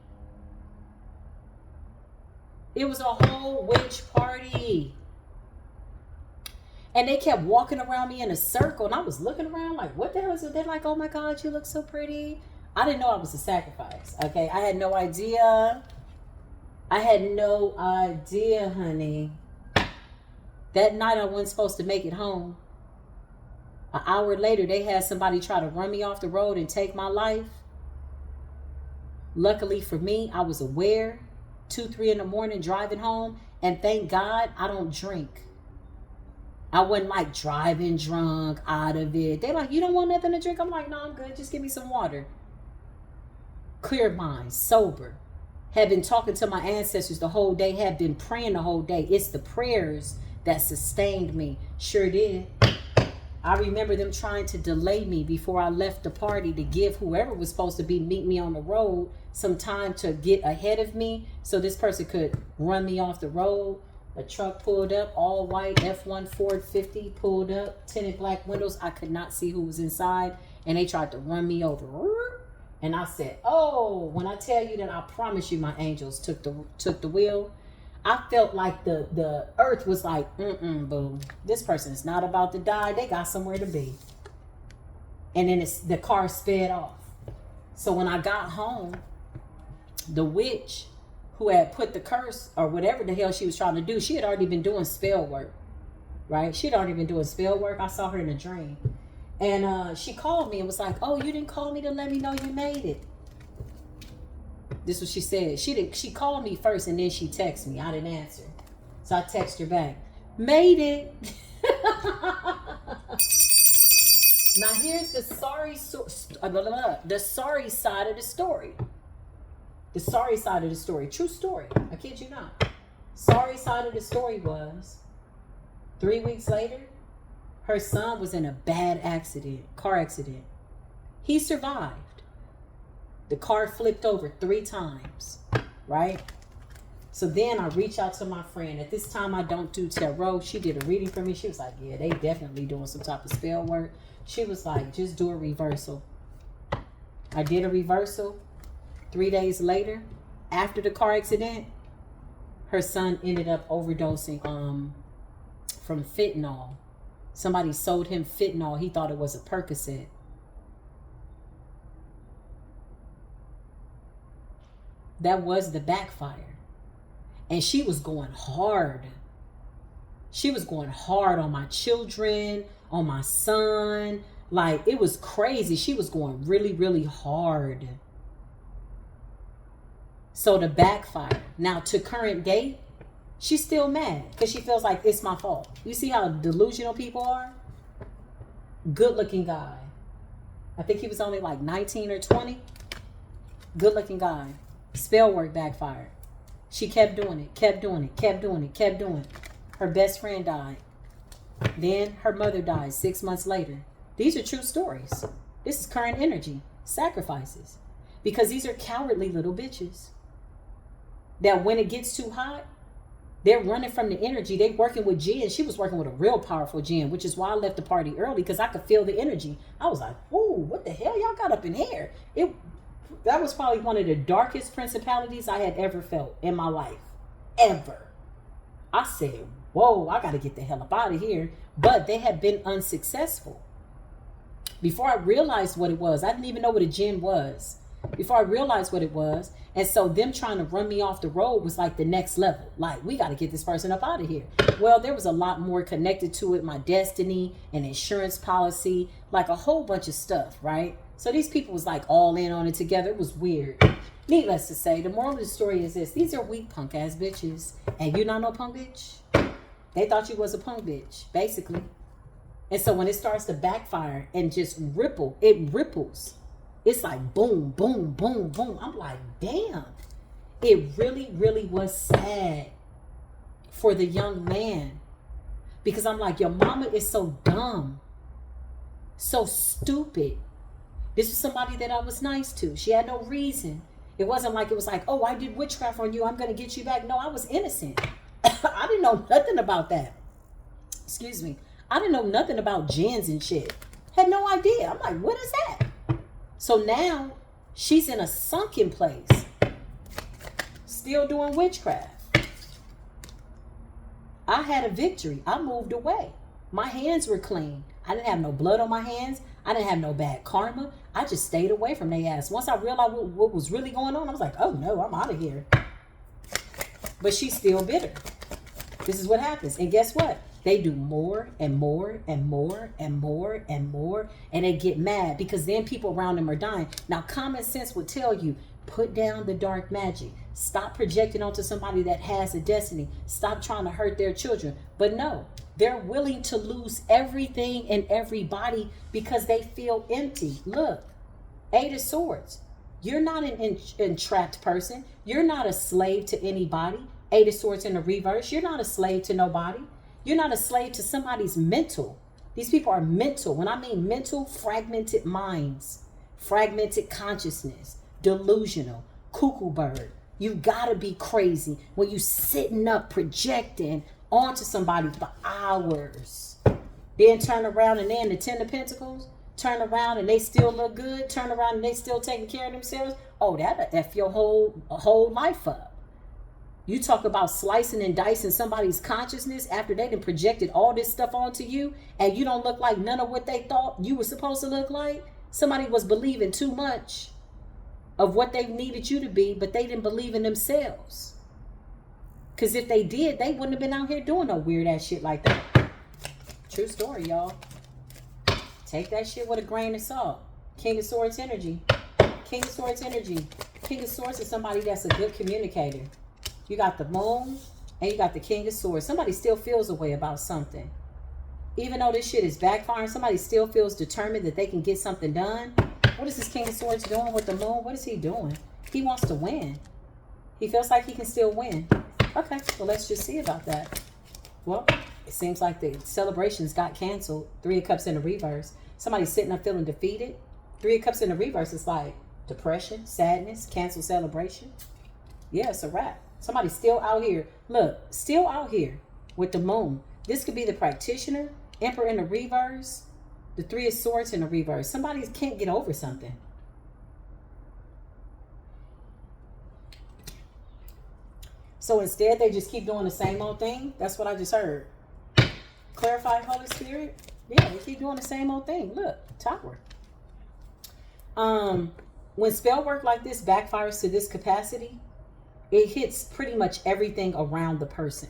It was a whole witch party. And they kept walking around me in a circle. And I was looking around like, what the hell is it? They're like, oh my God, you look so pretty. I didn't know I was a sacrifice. Okay. I had no idea. I had no idea, honey. That night I wasn't supposed to make it home. An hour later, they had somebody try to run me off the road and take my life. Luckily for me, I was aware. 2, 3 in the morning driving home, and thank God I don't drink. I wasn't like driving drunk out of it. They're like, you don't want nothing to drink? I'm like, no, I'm good. Just give me some water. Clear mind, sober. Had been talking to my ancestors the whole day, had been praying the whole day. It's the prayers that sustained me. Sure did. I remember them trying to delay me before I left the party to give whoever was supposed to be meet me on the road some time to get ahead of me so this person could run me off the road. A truck pulled up, all white, F1 Ford 50 pulled up, tinted black windows. I could not see who was inside, and they tried to run me over. And I said, oh, when I tell you that, I promise you my angels took the wheel. I felt like the earth was like, boo. This person is not about to die. They got somewhere to be. And then the car sped off. So when I got home, the witch who had put the curse or whatever the hell she was trying to do, she had already been doing spell work, right? She had already been doing spell work. I saw her in a dream. And she called me and was like, oh, you didn't call me to let me know you made it. This is what she said. She called me first and then she texted me. I didn't answer. So I texted her back. Made it. Now here's the sorry side of the story. The sorry side of the story. True story. I kid you not. Sorry side of the story was 3 weeks later, her son was in a bad car accident. He survived. The car flipped over 3 times, right? So then I reach out to my friend. At this time, I don't do tarot. She did a reading for me. She was like, yeah, they definitely doing some type of spell work. She was like, just do a reversal. I did a reversal. 3 days later, after the car accident, her son ended up overdosing from fentanyl. Somebody sold him fentanyl. He thought it was a Percocet. That was the backfire. And she was going hard. She was going hard on my children, on my son. Like, it was crazy. She was going really, really hard. So the backfire. Now, to current date, she's still mad because she feels like it's my fault. You see how delusional people are? Good looking guy. I think he was only like 19 or 20. Good looking guy. Spell work backfired. She kept doing it, kept doing it, kept doing it, kept doing it. Her best friend died. Then her mother died 6 months later. These are true stories. This is current energy. Sacrifices. Because these are cowardly little bitches. That when it gets too hot, they're running from the energy. They're working with Jen. She was working with a real powerful Jen, which is why I left the party early, because I could feel the energy. I was like, whoa, what the hell y'all got up in here? That was probably one of the darkest principalities I had ever felt in my life. Ever. I said, whoa, I got to get the hell up out of here. But they had been unsuccessful. Before I realized what it was, I didn't even know what a jinn was. Before I realized what it was. And so them trying to run me off the road was like the next level. Like, we got to get this person up out of here. Well, there was a lot more connected to it. My destiny, an insurance policy, like a whole bunch of stuff, right? So these people was like all in on it together. It was weird. Needless to say, the moral of the story is this. These are weak punk ass bitches. And you not no punk bitch? They thought you was a punk bitch, basically. And so when it starts to backfire and just ripple, it ripples. It's like boom, boom, boom, boom. I'm like, damn. It really, really was sad for the young man. Because I'm like, your mama is so dumb. So stupid. This was somebody that I was nice to. She had no reason. It wasn't like, it was like, oh, I did witchcraft on you, I'm going to get you back. No, I was innocent. I didn't know nothing about that. Excuse me. I didn't know nothing about jinns and shit. Had no idea. I'm like, what is that? So now she's in a sunken place. Still doing witchcraft. I had a victory. I moved away. My hands were clean. I didn't have no blood on my hands. I didn't have no bad karma. I just stayed away from their ass. Once I realized what was really going on, I was like, oh no, I'm out of here. But she's still bitter. This is what happens. And guess what? They do more and more and more and more and more. And they get mad because then people around them are dying. Now, common sense would tell you, put down the dark magic. Stop projecting onto somebody that has a destiny. Stop trying to hurt their children. But no, they're willing to lose everything and everybody because they feel empty. Look, Eight of Swords. You're not an entrapped person. You're not a slave to anybody. Eight of Swords in the reverse. You're not a slave to nobody. You're not a slave to somebody's mental. These people are mental. When I mean mental, fragmented minds, fragmented consciousness, delusional, cuckoo bird. You gotta be crazy when you sitting up projecting onto somebody for hours. Then turn around and then the Ten of Pentacles, turn around and they still look good, turn around and they still taking care of themselves. Oh, that'll F your whole life up. You talk about slicing and dicing somebody's consciousness after they done projected all this stuff onto you and you don't look like none of what they thought you were supposed to look like. Somebody was believing too much of what they needed you to be, but they didn't believe in themselves. Because if they did, they wouldn't have been out here doing no weird ass shit like that. True story, y'all. Take that shit with a grain of salt. King of Swords energy. King of Swords energy. King of Swords is somebody that's a good communicator. You got the Moon and you got the King of Swords. Somebody still feels a way about something. Even though this shit is backfiring, somebody still feels determined that they can get something done. What is this King of Swords doing with the Moon? What is he doing? He wants to win. He feels like he can still win. Okay, well, let's just see about that. Well, it seems like the celebrations got canceled. Three of Cups in the reverse. Somebody's sitting up feeling defeated. Three of Cups in the reverse is like depression, sadness, canceled celebration. Yeah, it's a wrap. Somebody's still out here. Look, still out here with the Moon. This could be the practitioner, Emperor in the reverse, the Three of Swords in the reverse. Somebody can't get over something. So instead, they just keep doing the same old thing. That's what I just heard. Clarify, Holy Spirit. Yeah, they keep doing the same old thing. Look, Tower. When spell work like this backfires to this capacity, it hits pretty much everything around the person.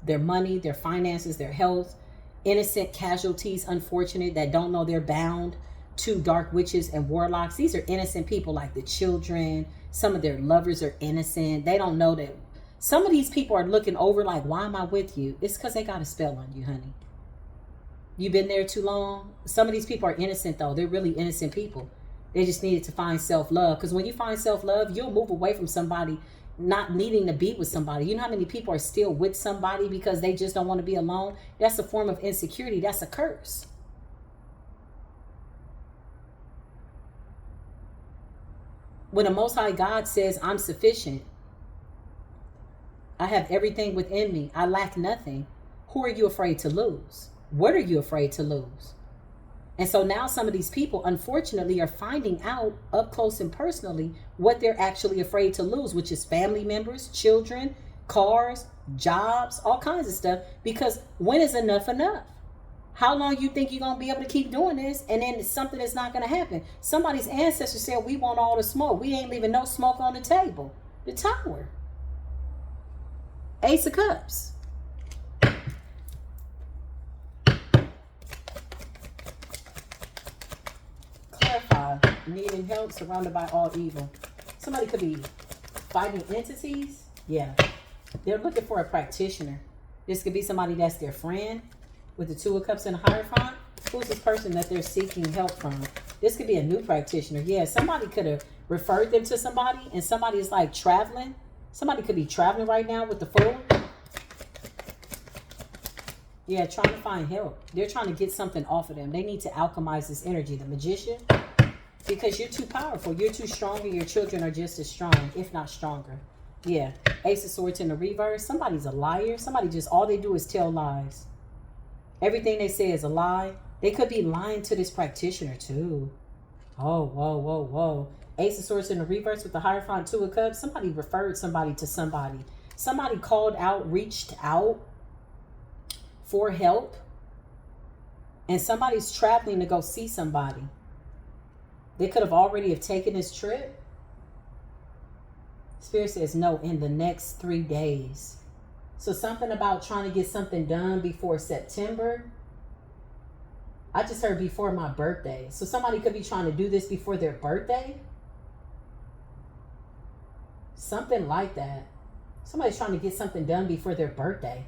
Their money, their finances, their health, innocent casualties, unfortunate, that don't know they're bound to dark witches and warlocks. These are innocent people, like the children. Some of their lovers are innocent. They don't know that. Some of these people are looking over like, why am I with you? It's because they got a spell on you, honey. You've been there too long. Some of these people are innocent, though. They're really innocent people. They just needed to find self-love. Because when you find self-love, you'll move away from somebody not needing to be with somebody. You know how many people are still with somebody because they just don't want to be alone? That's a form of insecurity. That's a curse. When the Most High God says, I'm sufficient, I have everything within me, I lack nothing, who are you afraid to lose? What are you afraid to lose? And so now some of these people, unfortunately, are finding out up close and personally what they're actually afraid to lose, which is family members, children, cars, jobs, all kinds of stuff. Because when is enough enough? How long you think you're going to be able to keep doing this and then something is not going to happen? Somebody's ancestors said, we want all the smoke. We ain't leaving no smoke on the table. The Tower. Ace of Cups. Clarify. Needing help, surrounded by all evil. Somebody could be fighting entities. Yeah. They're looking for a practitioner. This could be somebody that's their friend with the Two of Cups and the Hierophant. Who's this person that they're seeking help from? This could be a new practitioner. Yeah, somebody could have referred them to somebody and somebody is like traveling. Somebody could be traveling right now with the Fool. Yeah, trying to find help. They're trying to get something off of them. They need to alchemize this energy. The Magician. Because you're too powerful. You're too strong and your children are just as strong, if not stronger. Yeah. Ace of Swords in the reverse. Somebody's a liar. Somebody just, all they do is tell lies. Everything they say is a lie. They could be lying to this practitioner too. Oh, whoa, whoa, whoa. Ace of Swords in the reverse with the Hierophant, Two of Cups. Somebody referred somebody to somebody. Somebody called out, reached out for help. And somebody's traveling to go see somebody. They could have already have taken this trip. Spirit says no, in the next 3 days. So something about trying to get something done before September. I just heard before my birthday. So somebody could be trying to do this before their birthday. Something like that. Somebody's trying to get something done before their birthday.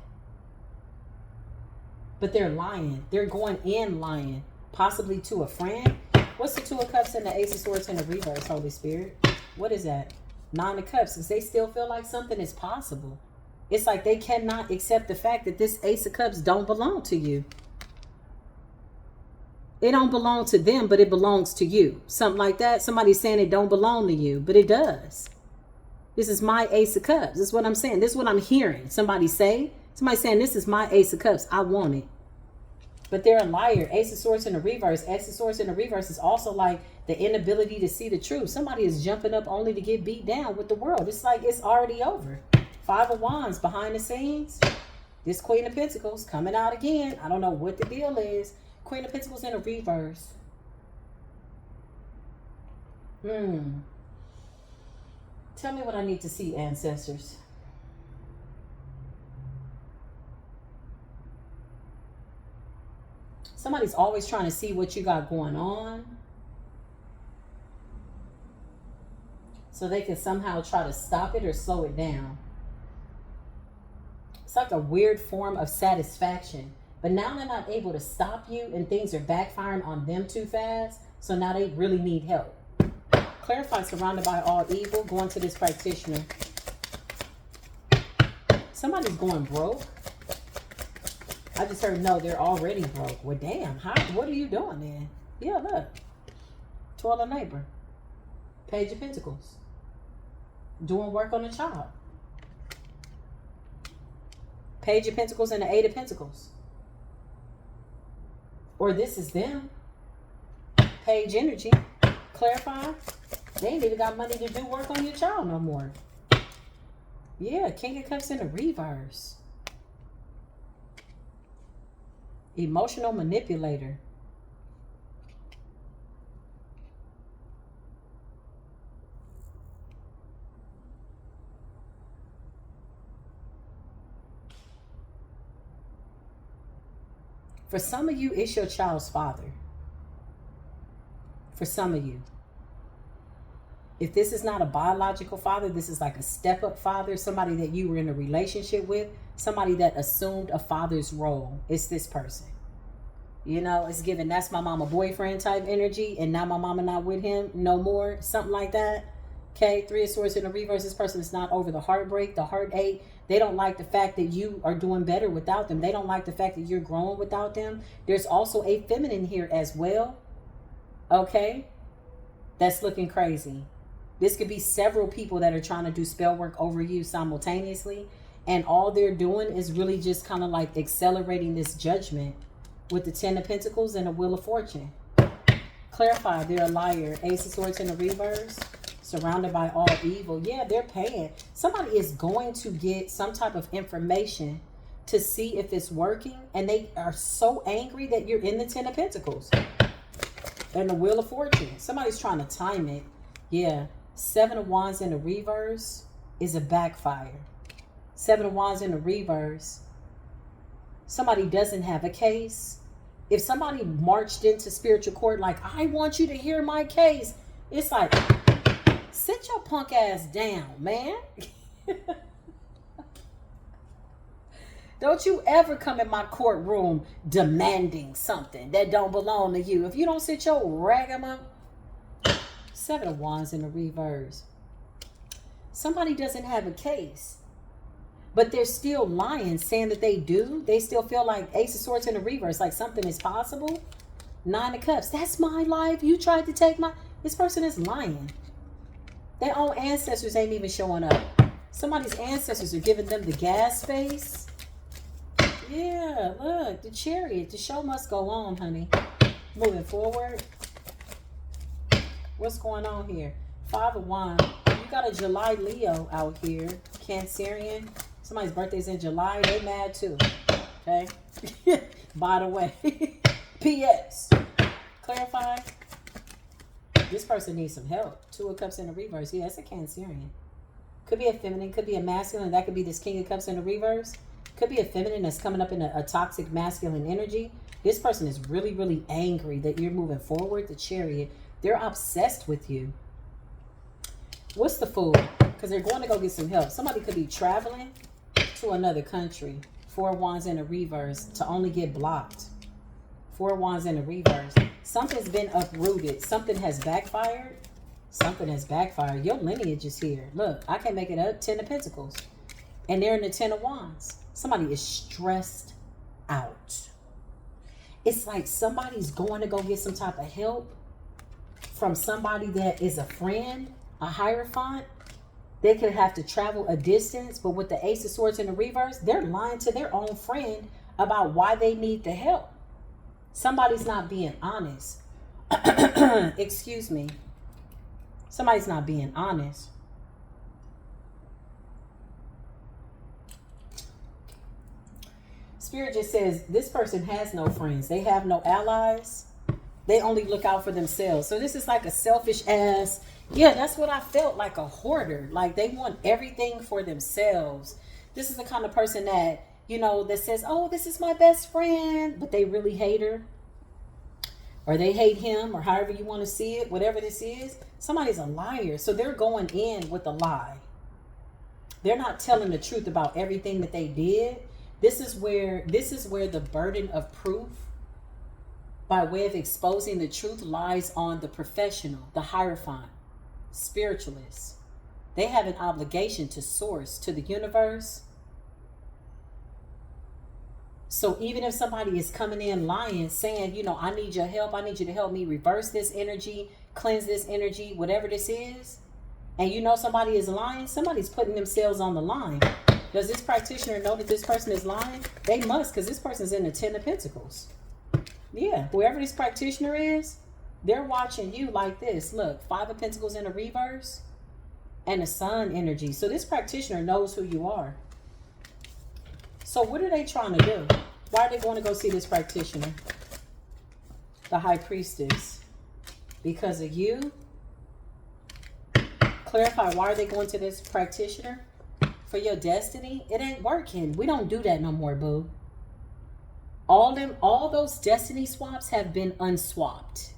But they're lying. They're going in lying. Possibly to a friend. What's the Two of Cups and the Ace of Swords in the reverse, Holy Spirit? What is that? Nine of Cups. Because they still feel like something is possible. It's like they cannot accept the fact that this Ace of Cups don't belong to you. It don't belong to them, but it belongs to you. Something like that. Somebody's saying it don't belong to you, but it does. This is my Ace of Cups. This is what I'm saying. This is what I'm hearing. Somebody saying this is my Ace of Cups. I want it. But they're a liar. Ace of Swords in the reverse. Ace of Swords in the reverse is also like the inability to see the truth. Somebody is jumping up only to get beat down with the world. It's like it's already over. Five of Wands behind the scenes. This Queen of Pentacles coming out again. I don't know what the deal is. Queen of Pentacles in a reverse. Tell me what I need to see, ancestors. Somebody's always trying to see what you got going on, so they can somehow try to stop it or slow it down. It's like a weird form of satisfaction. But now they're not able to stop you and things are backfiring on them too fast. So now they really need help. Clarify, surrounded by all evil, going to this practitioner. Somebody's going broke. I just heard no, they're already broke. Well, damn, what are you doing then? Yeah, look. Toilet neighbor. Page of Pentacles. Doing work on a child. Page of Pentacles and the Eight of Pentacles. Or this is them. Page energy. Clarify. They ain't even got money to do work on your child no more. Yeah, King of Cups in the reverse. Emotional manipulator. For some of you, it's your child's father. For some of you. If this is not a biological father, this is like a step-up father, somebody that you were in a relationship with, somebody that assumed a father's role. It's this person. You know, it's given that's my mama boyfriend type energy, and now my mama not with him no more. Something like that. Okay, Three of Swords in the reverse. This person is not over the heartbreak, the heartache. They don't like the fact that you are doing better without them. They don't like the fact that you're growing without them. There's also a feminine here as well. Okay, that's looking crazy. This could be several people that are trying to do spell work over you simultaneously. And all they're doing is really just kind of like accelerating this judgment with the Ten of Pentacles and the Wheel of Fortune. Clarify, they're a liar. Ace of Swords in the reverse. Surrounded by all evil. Yeah, they're paying. Somebody is going to get some type of information to see if it's working. And they are so angry that you're in the Ten of Pentacles. And the Wheel of Fortune. Somebody's trying to time it. Yeah. Seven of Wands in the reverse is a backfire. Seven of Wands in the reverse. Somebody doesn't have a case. If somebody marched into spiritual court like, I want you to hear my case. It's like, sit your punk ass down, man. Don't you ever come in my courtroom demanding something that don't belong to you. If you don't sit your ragama. Seven of Wands in the reverse. Somebody doesn't have a case, but they're still lying, saying that they do. They still feel like Ace of Swords in the reverse, like something is possible. Nine of Cups. That's my life. You tried to take my... This person is lying. Their own ancestors ain't even showing up. Somebody's ancestors are giving them the gas face. Yeah, look, the Chariot. The show must go on, honey. Moving forward. What's going on here? Five of Wands. You got a July Leo out here. Cancerian. Somebody's birthday's in July. They mad too. Okay? By the way. P.S. Clarify. This person needs some help. Two of Cups in the reverse. Yeah, it's a Cancerian. Could be a feminine. Could be a masculine. That could be this King of Cups in the reverse. Could be a feminine that's coming up in a toxic masculine energy. This person is really, really angry that you're moving forward. The Chariot. They're obsessed with you. What's the Fool? Because they're going to go get some help. Somebody could be traveling to another country. Four of Wands in the reverse to only get blocked. Four of Wands in the reverse. Something's been uprooted. Something has backfired. Something has backfired. Your lineage is here. Look, I can make it up. Ten of Pentacles. And they're in the Ten of Wands. Somebody is stressed out. It's like somebody's going to go get some type of help from somebody that is a friend, a hierophant. They could have to travel a distance, but with the Ace of Swords in the reverse, they're lying to their own friend about why they need the help. Somebody's not being honest. Excuse me. Somebody's not being honest. Spirit just says this person has no friends. They have no allies. They only look out for themselves. So this is like a selfish ass. Yeah, that's what I felt, like a hoarder. Like they want everything for themselves. This is the kind of person that, you know, that says, oh, this is my best friend, but they really hate her. Or they hate him, or however you want to see it, whatever this is. Somebody's a liar. So they're going in with a lie. They're not telling the truth about everything that they did. This is where the burden of proof by way of exposing the truth lies on the professional, the hierophant, spiritualist. They have an obligation to source, to the universe. So even if somebody is coming in lying, saying, you know, I need your help. I need you to help me reverse this energy, cleanse this energy, whatever this is. And you know somebody is lying. Somebody's putting themselves on the line. Does this practitioner know that this person is lying? They must, because this person's in the Ten of Pentacles. Yeah, whoever this practitioner is, they're watching you like this. Look, Five of Pentacles in the reverse and the Sun energy. So this practitioner knows who you are. So what are they trying to do? Why are they going to go see this practitioner? The High Priestess. Because of you? Clarify, why are they going to this practitioner? For your destiny? It ain't working. We don't do that no more, boo. All those destiny swaps have been unswapped.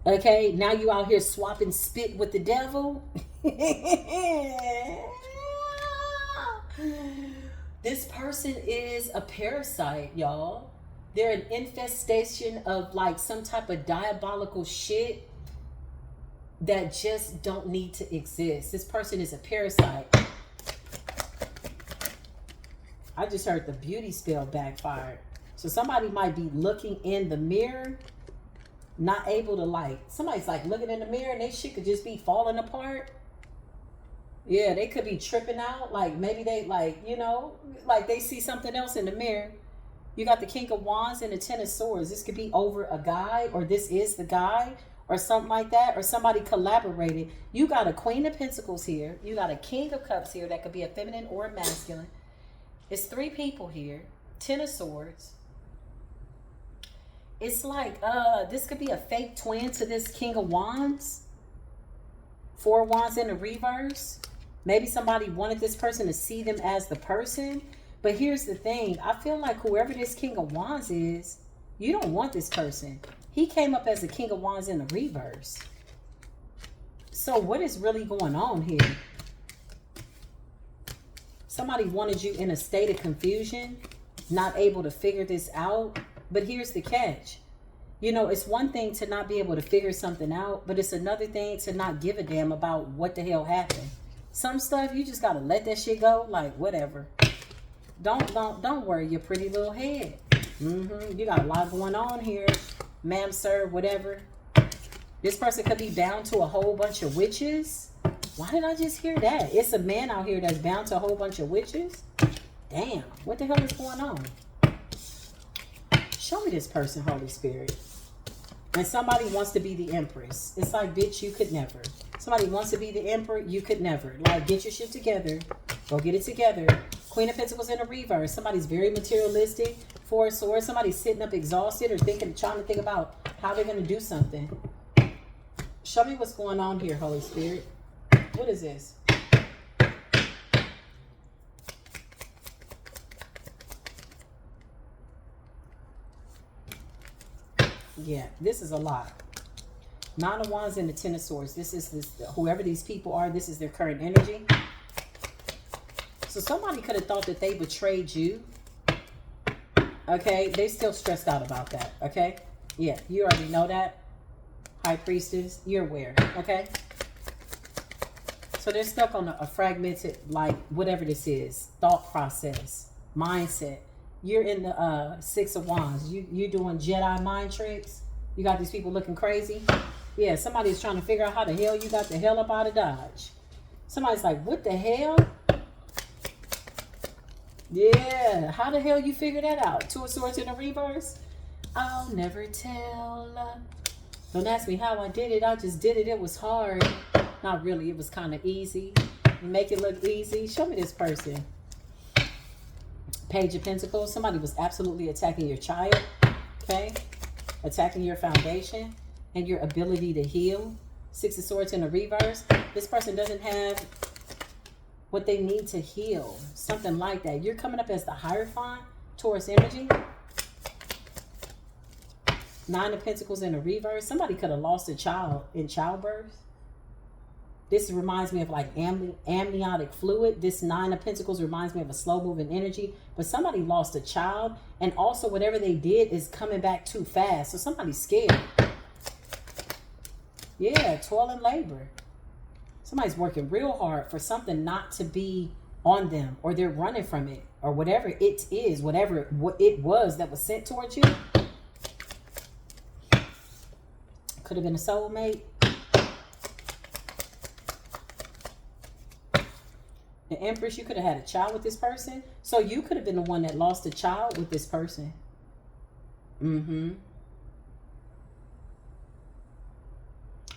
Okay, now you out here swapping spit with the devil. This person is a parasite, y'all. They're an infestation of like some type of diabolical shit that just don't need to exist. This person is a parasite. I just heard the beauty spell backfired. So somebody might be looking in the mirror, not able to like, somebody's like looking in the mirror and they shit could just be falling apart. Yeah, they could be tripping out. Like maybe they like, you know, like they see something else in the mirror. You got the King of Wands and the Ten of Swords. This could be over a guy, or this is the guy, or something like that, or somebody collaborated. You got a Queen of Pentacles here. You got a King of Cups here that could be a feminine or a masculine. It's 3 people here. 10 of Swords. It's like, this could be a fake twin to this King of Wands. 4 Wands in the reverse. Maybe somebody wanted this person to see them as the person. But here's the thing. I feel like whoever this King of Wands is, you don't want this person. He came up as the King of Wands in the reverse. So what is really going on here? Somebody wanted you in a state of confusion, not able to figure this out. But here's the catch. You know, it's one thing to not be able to figure something out, but it's another thing to not give a damn about what the hell happened. Some stuff, you just got to let that shit go. Like, whatever. Don't worry your pretty little head. You got a lot going on here, ma'am, sir, whatever. This person could be bound to a whole bunch of witches. Why did I just hear that? It's a man out here that's bound to a whole bunch of witches. Damn, what the hell is going on? Show me this person, Holy Spirit. And somebody wants to be the Empress. It's like, bitch, you could never. Somebody wants to be the Emperor, you could never. Like, get your shit together. Go get it together. Queen of Pentacles in a reverse. Somebody's very materialistic. 4 of Swords. Somebody's sitting up exhausted or trying to think about how they're going to do something. Show me what's going on here, Holy Spirit. What is this? Yeah, this is a lot. 9 of Wands and the 10 of Swords. This is whoever these people are, this is their current energy. So somebody could have thought that they betrayed you. Okay, they still stressed out about that. Okay, yeah, you already know that. High Priestess, you're aware. Okay, so they're stuck on a fragmented, like, whatever this is, thought process, mindset. You're in the 6 of Wands. You doing Jedi mind tricks. You got these people looking crazy. Yeah, somebody's trying to figure out how the hell you got the hell up out of Dodge. Somebody's like, what the hell? Yeah, how the hell you figure that out? 2 of Swords in the reverse. I'll never tell. Don't ask me how I did it. I just did it. It was hard. Not really. It was kind of easy. You make it look easy. Show me this person. Page of Pentacles. Somebody was absolutely attacking your child. Okay. Attacking your foundation and your ability to heal. 6 of Swords in the reverse. This person doesn't have what they need to heal. Something like that. You're coming up as the Hierophant. Taurus energy. 9 of Pentacles in the reverse. Somebody could have lost a child in childbirth. This reminds me of like amniotic fluid. This 9 of Pentacles reminds me of a slow moving energy. But somebody lost a child. And also whatever they did is coming back too fast. So somebody's scared. Yeah, toil and labor. Somebody's working real hard for something not to be on them. Or they're running from it. Or whatever it is. Whatever it was that was sent towards you. Could have been a soulmate. The Empress, you could have had a child with this person. So you could have been the one that lost a child with this person.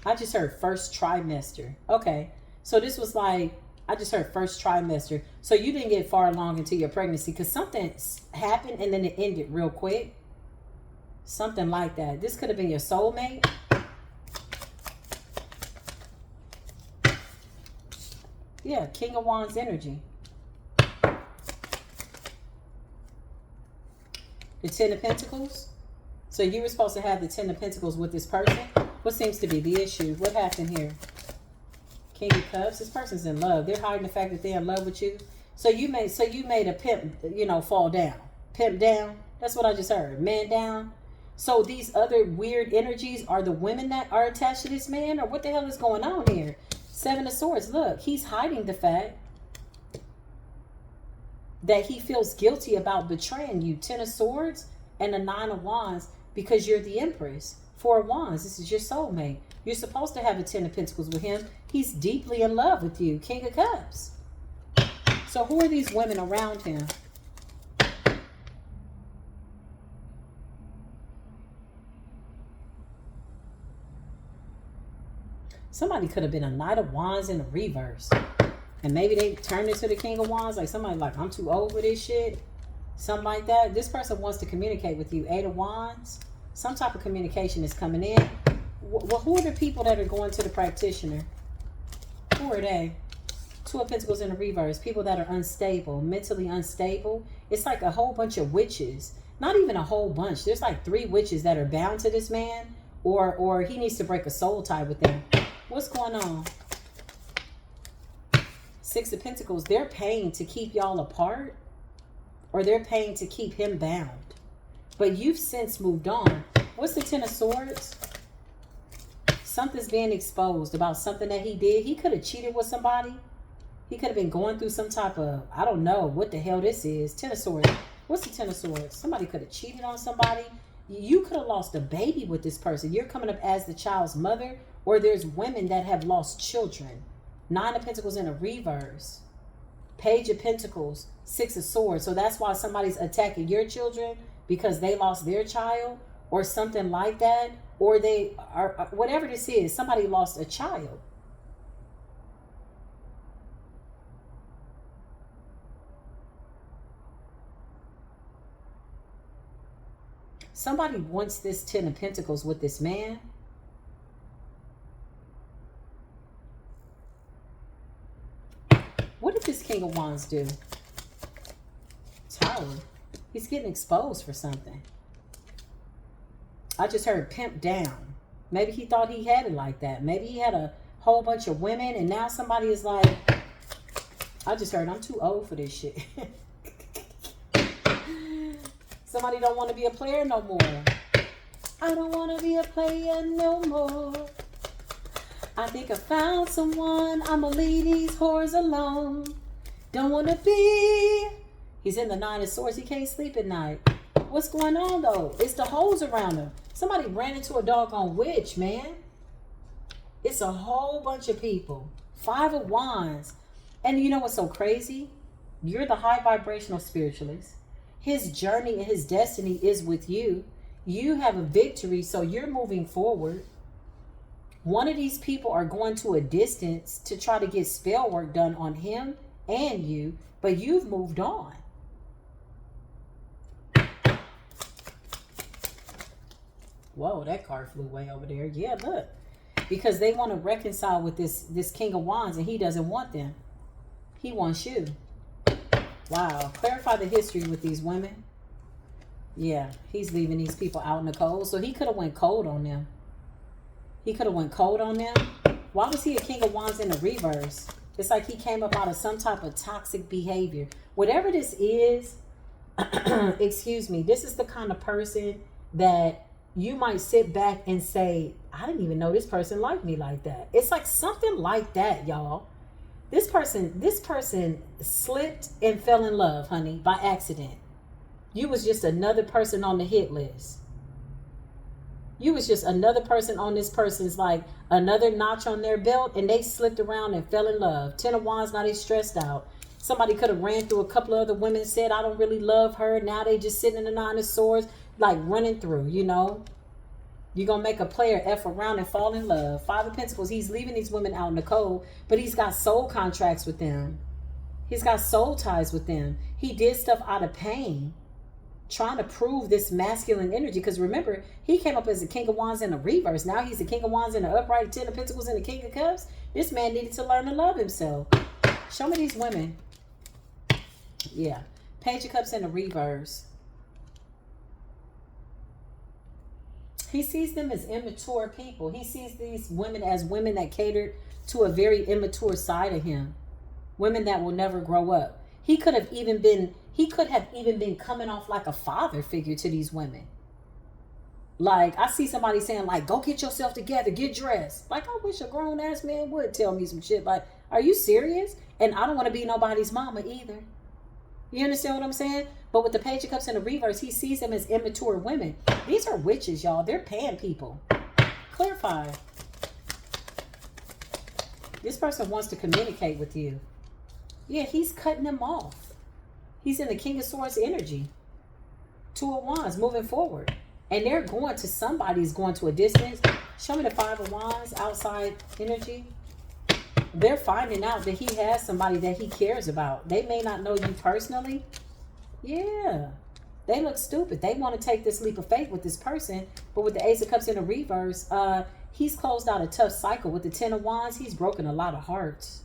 I just heard first trimester. Okay. So this was like, I just heard first trimester. So you didn't get far along into your pregnancy because something happened and then it ended real quick. Something like that. This could have been your soulmate. Yeah, King of Wands energy. The 10 of Pentacles. So you were supposed to have the 10 of Pentacles with this person. What seems to be the issue? What happened here? King of Cups. This person's in love. They're hiding the fact that they're in love with you. So you made a pimp, fall down. Pimp down. That's what I just heard. Man down. So these other weird energies are the women that are attached to this man? Or what the hell is going on here? 7 of Swords. Look, he's hiding the fact that he feels guilty about betraying you. 10 of Swords and the 9 of Wands because you're the Empress. 4 of Wands. This is your soulmate. You're supposed to have a 10 of Pentacles with him. He's deeply in love with you. King of Cups. So who are these women around him? Somebody could have been a Knight of Wands in the reverse. And maybe they turned into the King of Wands. Like somebody like, I'm too old for this shit. Something like that. This person wants to communicate with you. Eight of Wands. Some type of communication is coming in. Well, who are the people that are going to the practitioner? Who are they? Two of Pentacles in the reverse. People that are unstable, mentally unstable. It's like a whole bunch of witches. Not even a whole bunch. There's like 3 witches that are bound to this man. Or he needs to break a soul tie with them. What's going on? 6 of Pentacles. They're paying to keep y'all apart. Or they're paying to keep him bound. But you've since moved on. What's the 10 of Swords? Something's being exposed about something that he did. He could have cheated with somebody. He could have been going through some type of, I don't know what the hell this is. 10 of Swords. What's the 10 of Swords? Somebody could have cheated on somebody. You could have lost a baby with this person. You're coming up as the child's mother. Or there's women that have lost children. 9 of Pentacles in a reverse. Page of Pentacles. 6 of Swords. So that's why somebody's attacking your children because they lost their child or something like that. Or they are, whatever this is, somebody lost a child. Somebody wants this 10 of Pentacles with this man. What did this King of Wands do? Tower. He's getting exposed for something. I just heard pimp down. Maybe he thought he had it like that. Maybe he had a whole bunch of women and now somebody is like, I just heard I'm too old for this shit. Somebody don't want to be a player no more. I don't want to be a player no more. I think I found someone. I'ma leave these whores alone. Don't want to be. He's in the 9 of Swords. He can't sleep at night. What's going on though? It's the hoes around him. Somebody ran into a doggone witch, man. It's a whole bunch of people. 5 of Wands. And you know what's so crazy? You're the high vibrational spiritualist. His journey and his destiny is with you. You have a victory, so you're moving forward. One of these people are going to a distance to try to get spell work done on him and you, but you've moved on. Whoa, that card flew way over there. Yeah, look. Because they want to reconcile with this King of Wands and he doesn't want them. He wants you. Wow. Clarify the history with these women. Yeah, he's leaving these people out in the cold. So he could have went cold on them. He could have went cold on them. Why was he a King of Wands in the reverse? It's like he came up out of some type of toxic behavior. Whatever this is, excuse me, this is the kind of person that you might sit back and say, I didn't even know this person liked me like that. It's like something like that, y'all. This person slipped and fell in love, honey, by accident. You was just another person on the hit list. You was just another person on this person's, like, another notch on their belt, and they slipped around and fell in love. 10 of Wands, now they stressed out. Somebody could have ran through a couple of other women and said, I don't really love her. Now they just sitting in the 9 of Swords, like running through, you know. You're going to make a player F around and fall in love. 5 of Pentacles, he's leaving these women out in the cold, but he's got soul contracts with them. He's got soul ties with them. He did stuff out of pain, trying to prove this masculine energy. Because remember, he came up as a King of Wands in the reverse. Now he's the King of Wands in the upright, 10 of Pentacles in the King of Cups. This man needed to learn to love himself. Show me these women. Yeah. Page of Cups in the reverse. He sees them as immature people. He sees these women as women that catered to a very immature side of him. Women that will never grow up. He could have even been coming off like a father figure to these women. Like, I see somebody saying, like, go get yourself together, get dressed. Like, I wish a grown-ass man would tell me some shit. Like, are you serious? And I don't want to be nobody's mama either. You understand what I'm saying? But with the Page of Cups in the reverse, he sees them as immature women. These are witches, y'all. They're pan people. Clarify. This person wants to communicate with you. Yeah, he's cutting them off. He's in the King of Swords energy. 2 of Wands, moving forward. And they're going to, somebody's going to a distance. Show me the Five of Wands, outside energy. They're finding out that he has somebody that he cares about. They may not know you personally. Yeah. They look stupid. They want to take this leap of faith with this person. But with the Ace of Cups in the reverse, he's closed out a tough cycle. With the Ten of Wands, he's broken a lot of hearts.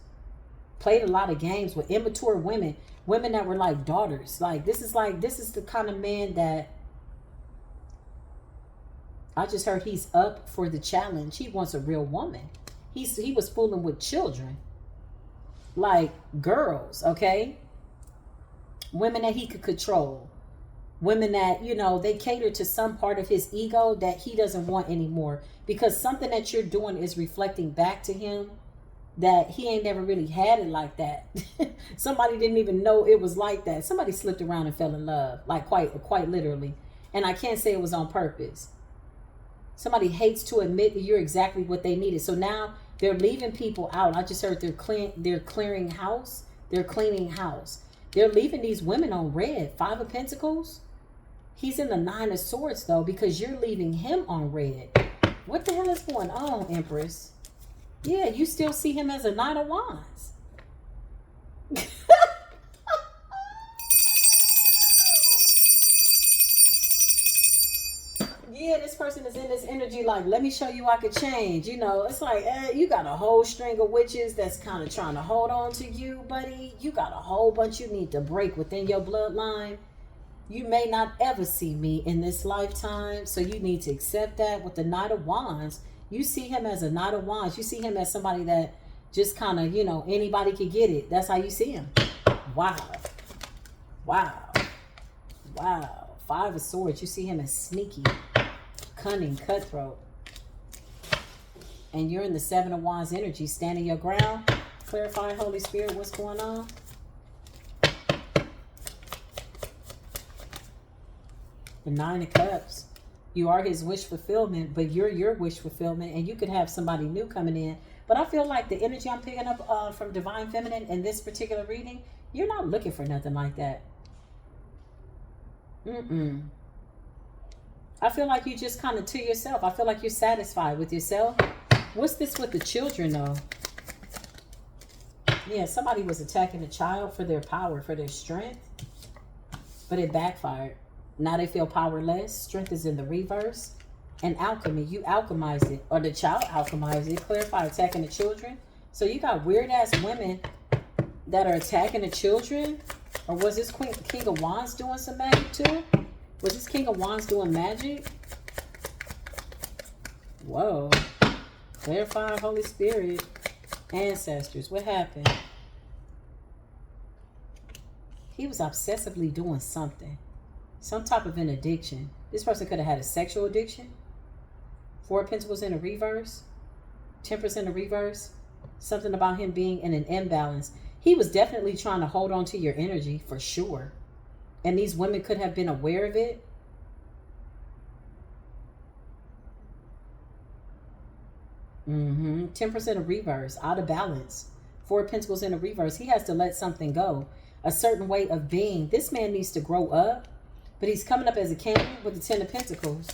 Played a lot of games with immature women. Women that were like daughters. This is the kind of man that I just heard he's up for the challenge. He wants a real woman. He was fooling with children. Like girls, okay? Women that he could control. Women that, you know, they cater to some part of his ego that he doesn't want anymore. Because something that you're doing is reflecting back to him that he ain't never really had it like that. Somebody didn't even know it was like that. Somebody slipped around and fell in love. Like quite literally. And I can't say it was on purpose. Somebody hates to admit that you're exactly what they needed. So now they're leaving people out. I just heard they're clearing house. They're cleaning house. They're leaving these women on red. Five of Pentacles. He's in the Nine of Swords, though, because you're leaving him on red. What the hell is going on, Empress? Yeah, you still see him as a Nine of Wands. Yeah, this person is in this energy like, let me show you I could change. You know, it's like, you got a whole string of witches that's kind of trying to hold on to you, buddy. You got a whole bunch you need to break within your bloodline. You may not ever see me in this lifetime, so you need to accept that. With the Knight of Wands, you see him as a Knight of Wands. You see him as somebody that just kind of, you know, anybody could get it. That's how you see him. Wow. Wow. Wow. Five of Swords, you see him as sneaky, cunning, cutthroat. And you're in the Seven of Wands energy, standing your ground. Clarify, Holy Spirit, what's going on? The Nine of Cups. You are his wish fulfillment, but you're your wish fulfillment, and you could have somebody new coming in. But I feel like the energy I'm picking up from Divine Feminine in this particular reading, you're not looking for nothing like that. I feel like you just kind of to yourself. I feel like you're satisfied with yourself. What's this with the children, though? Yeah, somebody was attacking a child for their power, for their strength, but it backfired. Now they feel powerless. Strength is in the reverse. And alchemy, you alchemized it, or the child alchemized it. Clarify, attacking the children. So you got weird ass women that are attacking the children. Or was this King of Wands doing some magic too? Was this King of Wands doing magic? Whoa. Clarify, Holy Spirit. Ancestors, what happened? He was obsessively doing something. Some type of an addiction. This person could have had a sexual addiction. Four of Pentacles in the reverse. Temperance in the reverse. Something about him being in an imbalance. He was definitely trying to hold on to your energy, for sure. And these women could have been aware of it. Temperance in the reverse. Out of balance. Four of Pentacles in the reverse. He has to let something go. A certain way of being. This man needs to grow up. But he's coming up as a king with the Ten of Pentacles.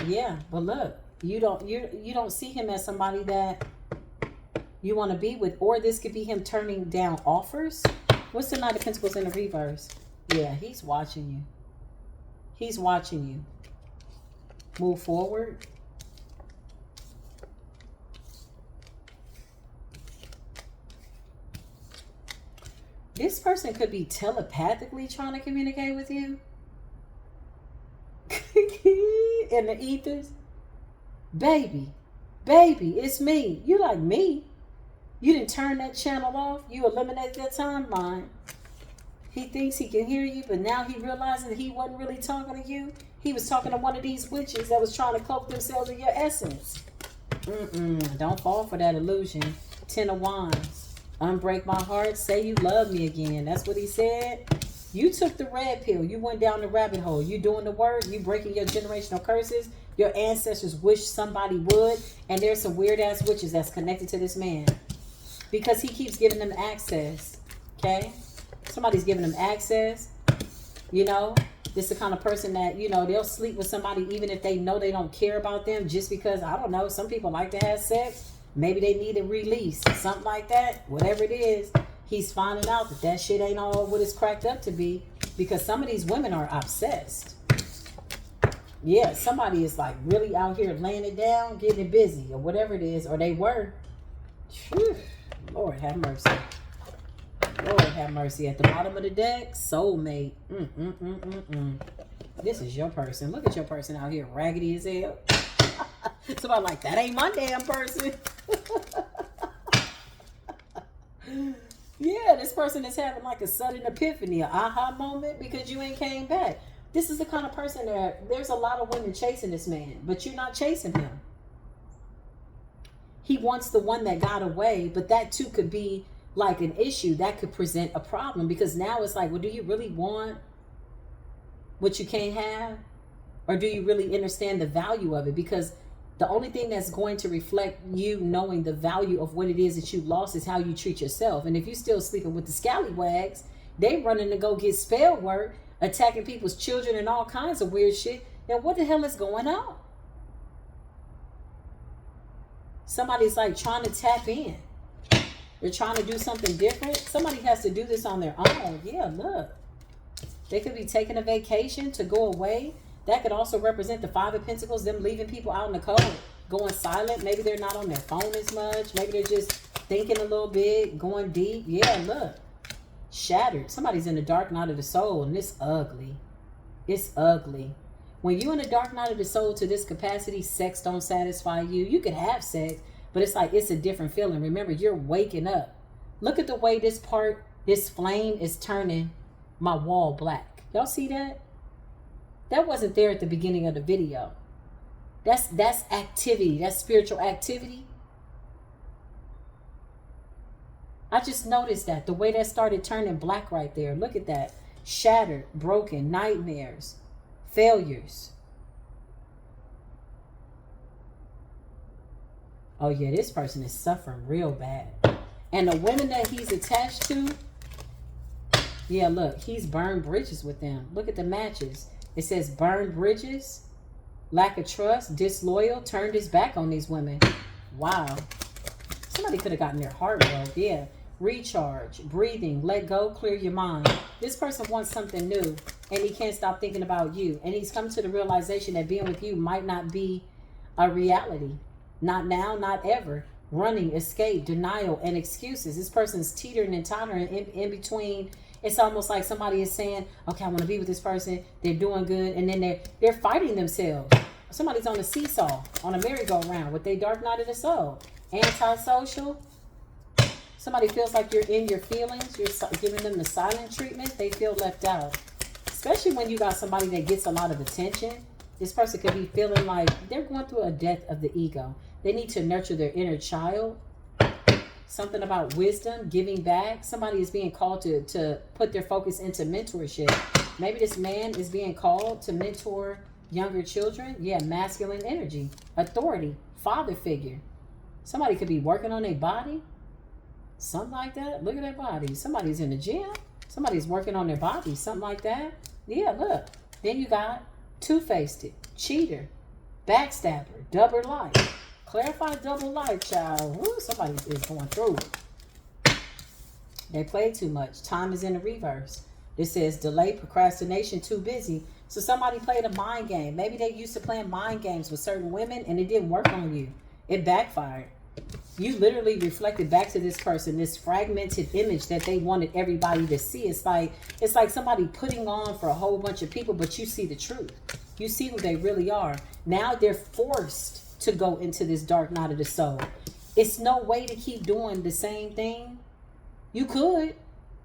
Yeah, but look, you don't see him as somebody that you want to be with, or this could be him turning down offers. What's the Knight of Pentacles in the reverse? Yeah, he's watching you. He's watching you. Move forward. This person could be telepathically trying to communicate with you. In the ethers. Baby, it's me. You like me. You didn't turn that channel off. You eliminated that timeline. He thinks he can hear you, but now he realizes that he wasn't really talking to you. He was talking to one of these witches that was trying to cloak themselves in your essence. Don't fall for that illusion. Ten of Wands. Unbreak my heart, say you love me again. That's what he said. You took the red pill. You went down the rabbit hole. You doing the work. You breaking your generational curses. Your ancestors wish somebody would. And there's some weird ass witches that's connected to this man. Because he keeps giving them access. Okay? Somebody's giving them access. You know? This is the kind of person that, you know, they'll sleep with somebody even if they know they don't care about them, just because, I don't know, some people like to have sex. Maybe they need a release, something like that. Whatever it is, he's finding out that that shit ain't all what it's cracked up to be, because some of these women are obsessed. Yeah, somebody is like really out here laying it down, getting it busy, or whatever it is, or they were. Whew. Lord have mercy. Lord have mercy. At the bottom of the deck, soulmate. This is your person. Look at your person out here, raggedy as hell. Somebody like, that ain't my damn person. Yeah, this person is having like a sudden epiphany, an aha moment, because you ain't came back. This is the kind of person that there's a lot of women chasing this man, but you're not chasing him. He wants the one that got away, but that too could be like an issue that could present a problem, because now it's like, well, do you really want what you can't have? Or do you really understand the value of it? Because the only thing that's going to reflect you knowing the value of what it is that you lost is how you treat yourself. And if you're still sleeping with the scallywags, they running to go get spell work, attacking people's children and all kinds of weird shit, then what the hell is going on? Somebody's like trying to tap in. They're trying to do something different. Somebody has to do this on their own. Yeah, look. They could be taking a vacation to go away. That could also represent the Five of Pentacles, them leaving people out in the cold, going silent. Maybe they're not on their phone as much. Maybe they're just thinking a little bit, going deep. Yeah, look. Shattered. Somebody's in the dark night of the soul, and it's ugly. It's ugly. When you're in the dark night of the soul to this capacity, sex don't satisfy you. You could have sex, but it's like it's a different feeling. Remember, you're waking up. Look at the way this flame is turning my wall black. Y'all see that? That wasn't there at the beginning of the video. That's activity. That's spiritual activity. I just noticed that. The way that started turning black right there. Look at that. Shattered, broken, nightmares, failures. Oh yeah, this person is suffering real bad. And the women that he's attached to, yeah, look, he's burned bridges with them. Look at the matches. It says burned bridges, lack of trust, disloyal, turned his back on these women. Wow. Somebody could have gotten their heart broke. Yeah. Recharge, breathing, let go, clear your mind. This person wants something new, and he can't stop thinking about you. And he's come to the realization that being with you might not be a reality. Not now, not ever. Running, escape, denial, and excuses. This person's teetering and tottering in between. It's almost like somebody is saying, okay, I want to be with this person. They're doing good. And then they're fighting themselves. Somebody's on a seesaw, on a merry-go-round with their dark night of the soul. Antisocial. Somebody feels like you're in your feelings. You're giving them the silent treatment. They feel left out. Especially when you got somebody that gets a lot of attention. This person could be feeling like they're going through a death of the ego. They need to nurture their inner child. Something about wisdom, giving back. Somebody is being called to put their focus into mentorship. Maybe this man is being called to mentor younger children. Yeah, masculine energy, authority, father figure. Somebody could be working on their body. Something like that. Look at their body. Somebody's in the gym. Somebody's working on their body. Something like that. Yeah, look. Then you got two-faced, cheater, backstabber, double life. Clarify double life, child. Ooh, somebody is going through it. They play too much. Time is in the reverse. This says delay, procrastination, too busy. So somebody played a mind game. Maybe they used to playing mind games with certain women and it didn't work on you. It backfired. You literally reflected back to this person this fragmented image that they wanted everybody to see. It's like somebody putting on for a whole bunch of people, but you see the truth. You see who they really are. Now they're forced to go into this dark night of the soul. It's no way to keep doing the same thing. You could.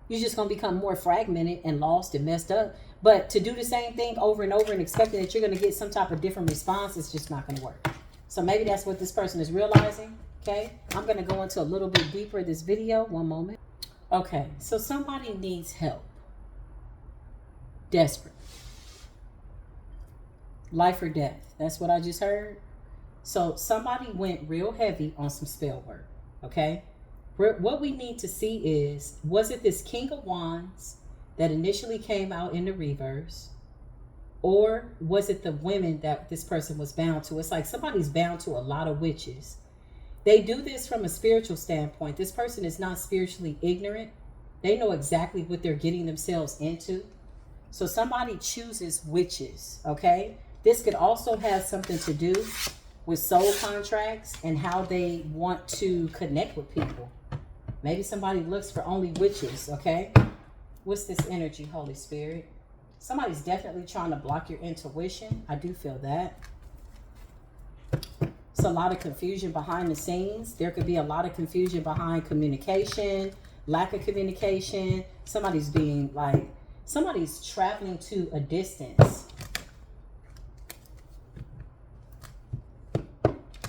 You're just going to become more fragmented and lost and messed up. But to do the same thing over and over and expecting that you're going to get some type of different response, it's just not going to work. So maybe that's what this person is realizing. Okay, I'm going to go into a little bit deeper this video. One moment. Okay, so somebody needs help. Desperate. Life or death. That's what I just heard. So somebody went real heavy on some spell work. Okay, what we need to see is, was it this King of Wands that initially came out in the reverse? Or was it the women that this person was bound to? It's like somebody's bound to a lot of witches. They do this from a spiritual standpoint. This person is not spiritually ignorant. They know exactly what they're getting themselves into. So somebody chooses witches, okay? This could also have something to do with soul contracts and how they want to connect with people. Maybe somebody looks for only witches, okay? What's this energy, Holy Spirit? Somebody's definitely trying to block your intuition. I do feel that. It's a lot of confusion behind the scenes. There could be a lot of confusion behind communication, lack of communication. Somebody's being like, somebody's traveling to a distance.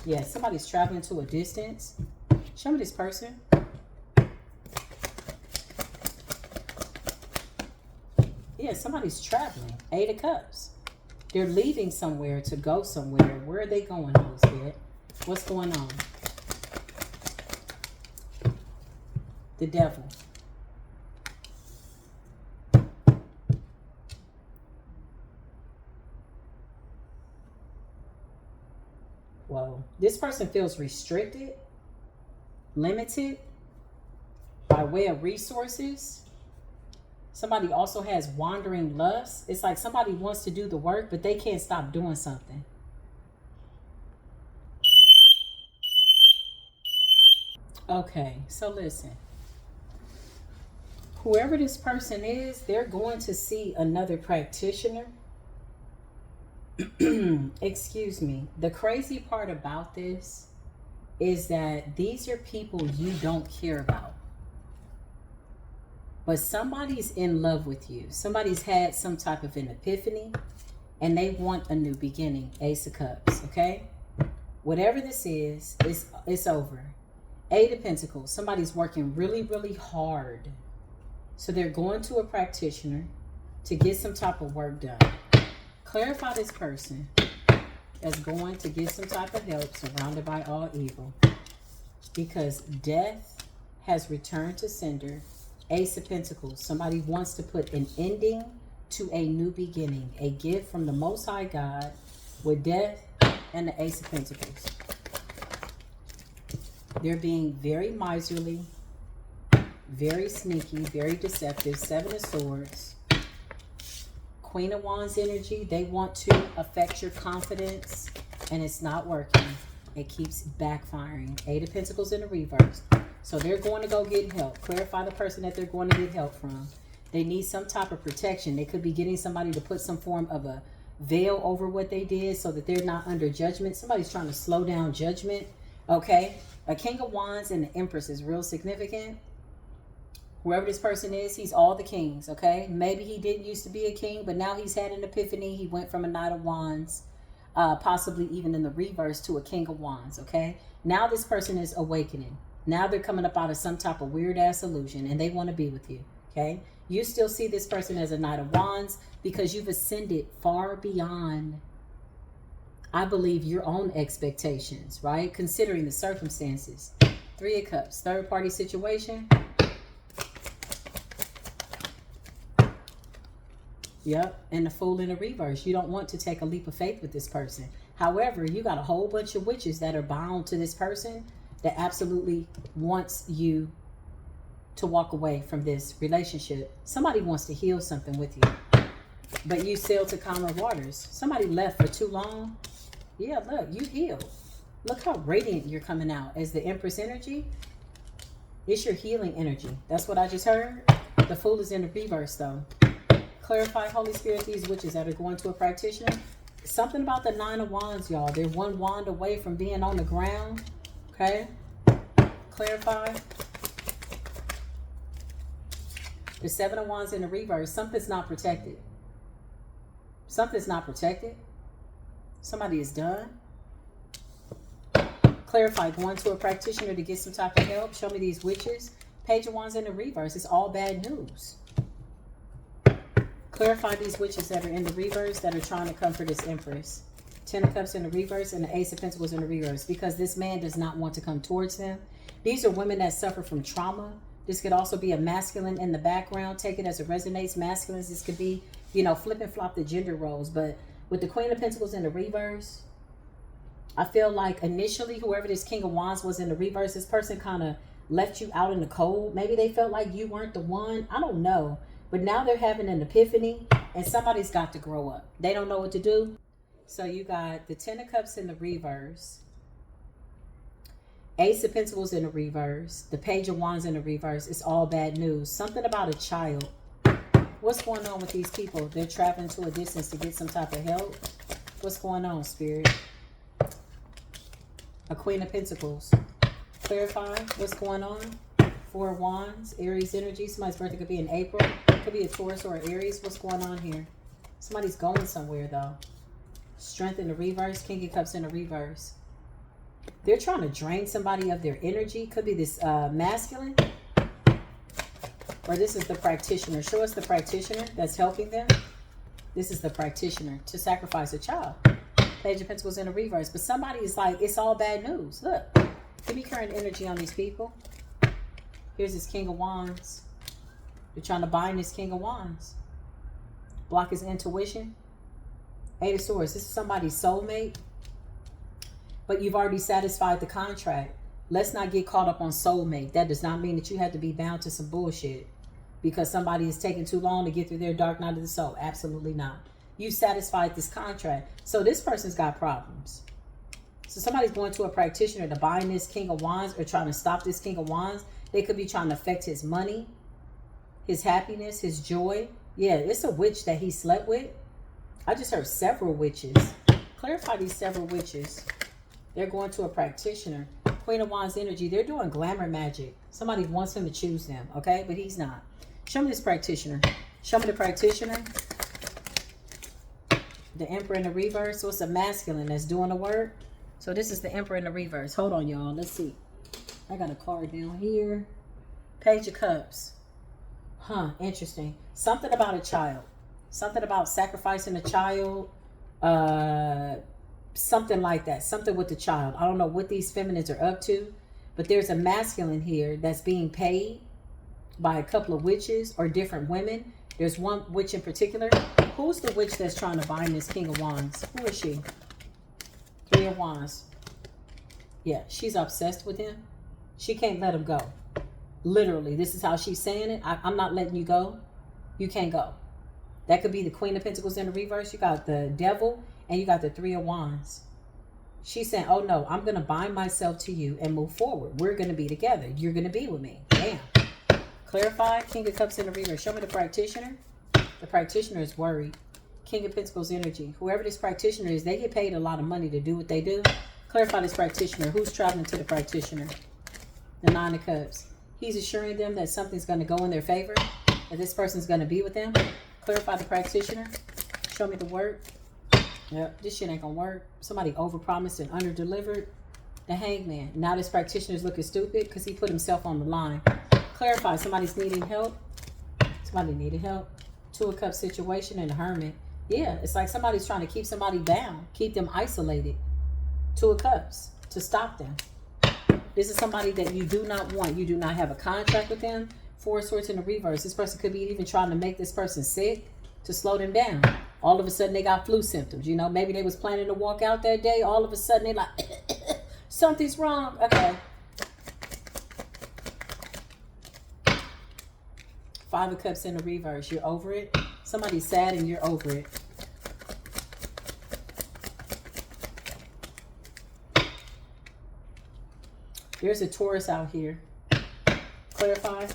Yeah, somebody's traveling to a distance. Show me this person. Yeah, somebody's traveling. 8 of Cups. They're leaving somewhere to go somewhere. Where are they going, Holy Spirit? What's going on? The Devil. Whoa. This person feels restricted, limited by way of resources. Somebody also has wandering lust. It's like somebody wants to do the work, but they can't stop doing something. Okay, so listen. Whoever this person is, they're going to see another practitioner. Excuse me. The crazy part about this is that these are people you don't care about. But somebody's in love with you. Somebody's had some type of an epiphany and they want a new beginning. Ace of Cups, okay? Whatever this is, it's over. 8 of Pentacles. Somebody's working really, really hard. So they're going to a practitioner to get some type of work done. Clarify this person that's going to get some type of help, surrounded by all evil. Because death has returned to sender. Ace of Pentacles. Somebody wants to put an ending to a new beginning. A gift from the Most High God with death and the Ace of Pentacles. They're being very miserly, very sneaky, very deceptive. 7 of Swords. Queen of Wands energy. They want to affect your confidence and it's not working. It keeps backfiring. 8 of Pentacles in the reverse. So they're going to go get help. Clarify the person that they're going to get help from. They need some type of protection. They could be getting somebody to put some form of a veil over what they did so that they're not under judgment. Somebody's trying to slow down judgment. Okay. A King of Wands and the Empress is real significant. Whoever this person is, he's all the kings. Okay. Maybe he didn't used to be a king, but now he's had an epiphany. He went from a Knight of Wands, possibly even in the reverse, to a King of Wands. Okay. Now this person is awakening. Now they're coming up out of some type of weird ass illusion and they want to be with you. Okay. You still see this person as a Knight of Wands because you've ascended far beyond, I believe, your own expectations, right? Considering the circumstances. 3 of Cups, third party situation. Yep. And the Fool in the reverse. You don't want to take a leap of faith with this person. However, you got a whole bunch of witches that are bound to this person that absolutely wants you to walk away from this relationship. Somebody wants to heal something with you, but you sail to calmer waters. Somebody left for too long. Yeah, look, you healed. Look how radiant you're coming out as the Empress energy. It's your healing energy. That's what I just heard. The Fool is in the reverse though. Clarify, Holy Spirit, these witches that are going to a practitioner. Something about the 9 of Wands, y'all. They're one wand away from being on the ground. Okay, clarify. The 7 of Wands in the reverse. Something's not protected. Something's not protected. Somebody is done. Clarify, going to a practitioner to get some type of help. Show me these witches. Page of Wands in the reverse. It's all bad news. Clarify these witches that are in the reverse that are trying to comfort this Empress. 10 of Cups in the reverse and the Ace of Pentacles in the reverse, because this man does not want to come towards them. These are women that suffer from trauma, This could also be a masculine in the background. Take it as it resonates. Masculines, this could be, you know, flip and flop the gender roles. But with the Queen of Pentacles in the reverse, I feel like initially, whoever this King of Wands was in the reverse, this person kind of left you out in the cold. Maybe they felt like you weren't the one. I don't know. But now they're having an epiphany, and somebody's got to grow up. They don't know what to do. So you got the Ten of Cups in the reverse, Ace of Pentacles in the reverse, the Page of Wands in the reverse. It's all bad news. Something about a child. What's going on with these people? They're traveling to a distance to get some type of help. What's going on, Spirit? A Queen of Pentacles. Clarify what's going on. Four of Wands, Aries energy. Somebody's birthday could be in April. Could be a Taurus or an Aries. What's going on here? Somebody's going somewhere, though. Strength in the reverse. King of Cups in the reverse. They're trying to drain somebody of their energy. Could be this masculine. Or this is the practitioner. Show us the practitioner that's helping them. This is the practitioner to sacrifice a child. Page of Pentacles in the reverse. But somebody is like, it's all bad news. Look. Give me current energy on these people. Here's this King of Wands. They're trying to bind this King of Wands. Block his intuition. Eight of Swords. This is somebody's soulmate. But you've already satisfied the contract. Let's not get caught up on soulmate. That does not mean that you have to be bound to some bullshit because somebody is taking too long to get through their dark night of the soul. Absolutely not. You satisfied this contract. So this person's got problems. So somebody's going to a practitioner to bind this King of Wands or trying to stop this King of Wands. They could be trying to affect his money, his happiness, his joy. Yeah, it's a witch that he slept with. I just heard several witches. Clarify these several witches. They're going to a practitioner. Queen of Wands energy. They're doing glamour magic. Somebody wants him to choose them, okay? But he's not. Show me this practitioner. Show me the practitioner. The Emperor in the reverse. So it's a masculine that's doing the work. So this is the Emperor in the reverse. Hold on, y'all. Let's see. I got a card down here. Page of Cups. Huh, interesting. Something about a child. Something about sacrificing a child. Something like that. Something with the child. I don't know what these feminines are up to. But there's a masculine here that's being paid by a couple of witches or different women. There's one witch in particular. Who's the witch that's trying to bind this King of Wands? Who is she? Three of Wands. Yeah, she's obsessed with him. She can't let him go. Literally, this is how she's saying it. I'm not letting you go. You can't go. That could be the Queen of Pentacles in the reverse. You got the Devil and you got the Three of Wands. She's saying, oh no, I'm going to bind myself to you and move forward. We're going to be together. You're going to be with me. Damn. Clarify. King of Cups in the reverse. Show me the practitioner. The practitioner is worried. King of Pentacles energy. Whoever this practitioner is, they get paid a lot of money to do what they do. Clarify this practitioner. Who's traveling to the practitioner? The Nine of Cups. He's assuring them that something's going to go in their favor. That this person's going to be with them. Clarify the practitioner. Show me the work. Yep, this shit ain't going to work. Somebody overpromised and underdelivered. The Hangman. Now this practitioner's looking stupid because he put himself on the line. Clarify. Somebody's needing help. Somebody needed help. Two of Cups situation and the Hermit. Yeah, it's like somebody's trying to keep somebody down. Keep them isolated. Two of Cups. To stop them. This is somebody that you do not want. You do not have a contract with them. Four of Swords in the reverse. This person could be even trying to make this person sick to slow them down. All of a sudden they got flu symptoms. You know, maybe they was planning to walk out that day. All of a sudden they like, something's wrong. Okay. Five of Cups in the reverse. You're over it. Somebody's sad and you're over it. There's a Taurus out here. Clarify.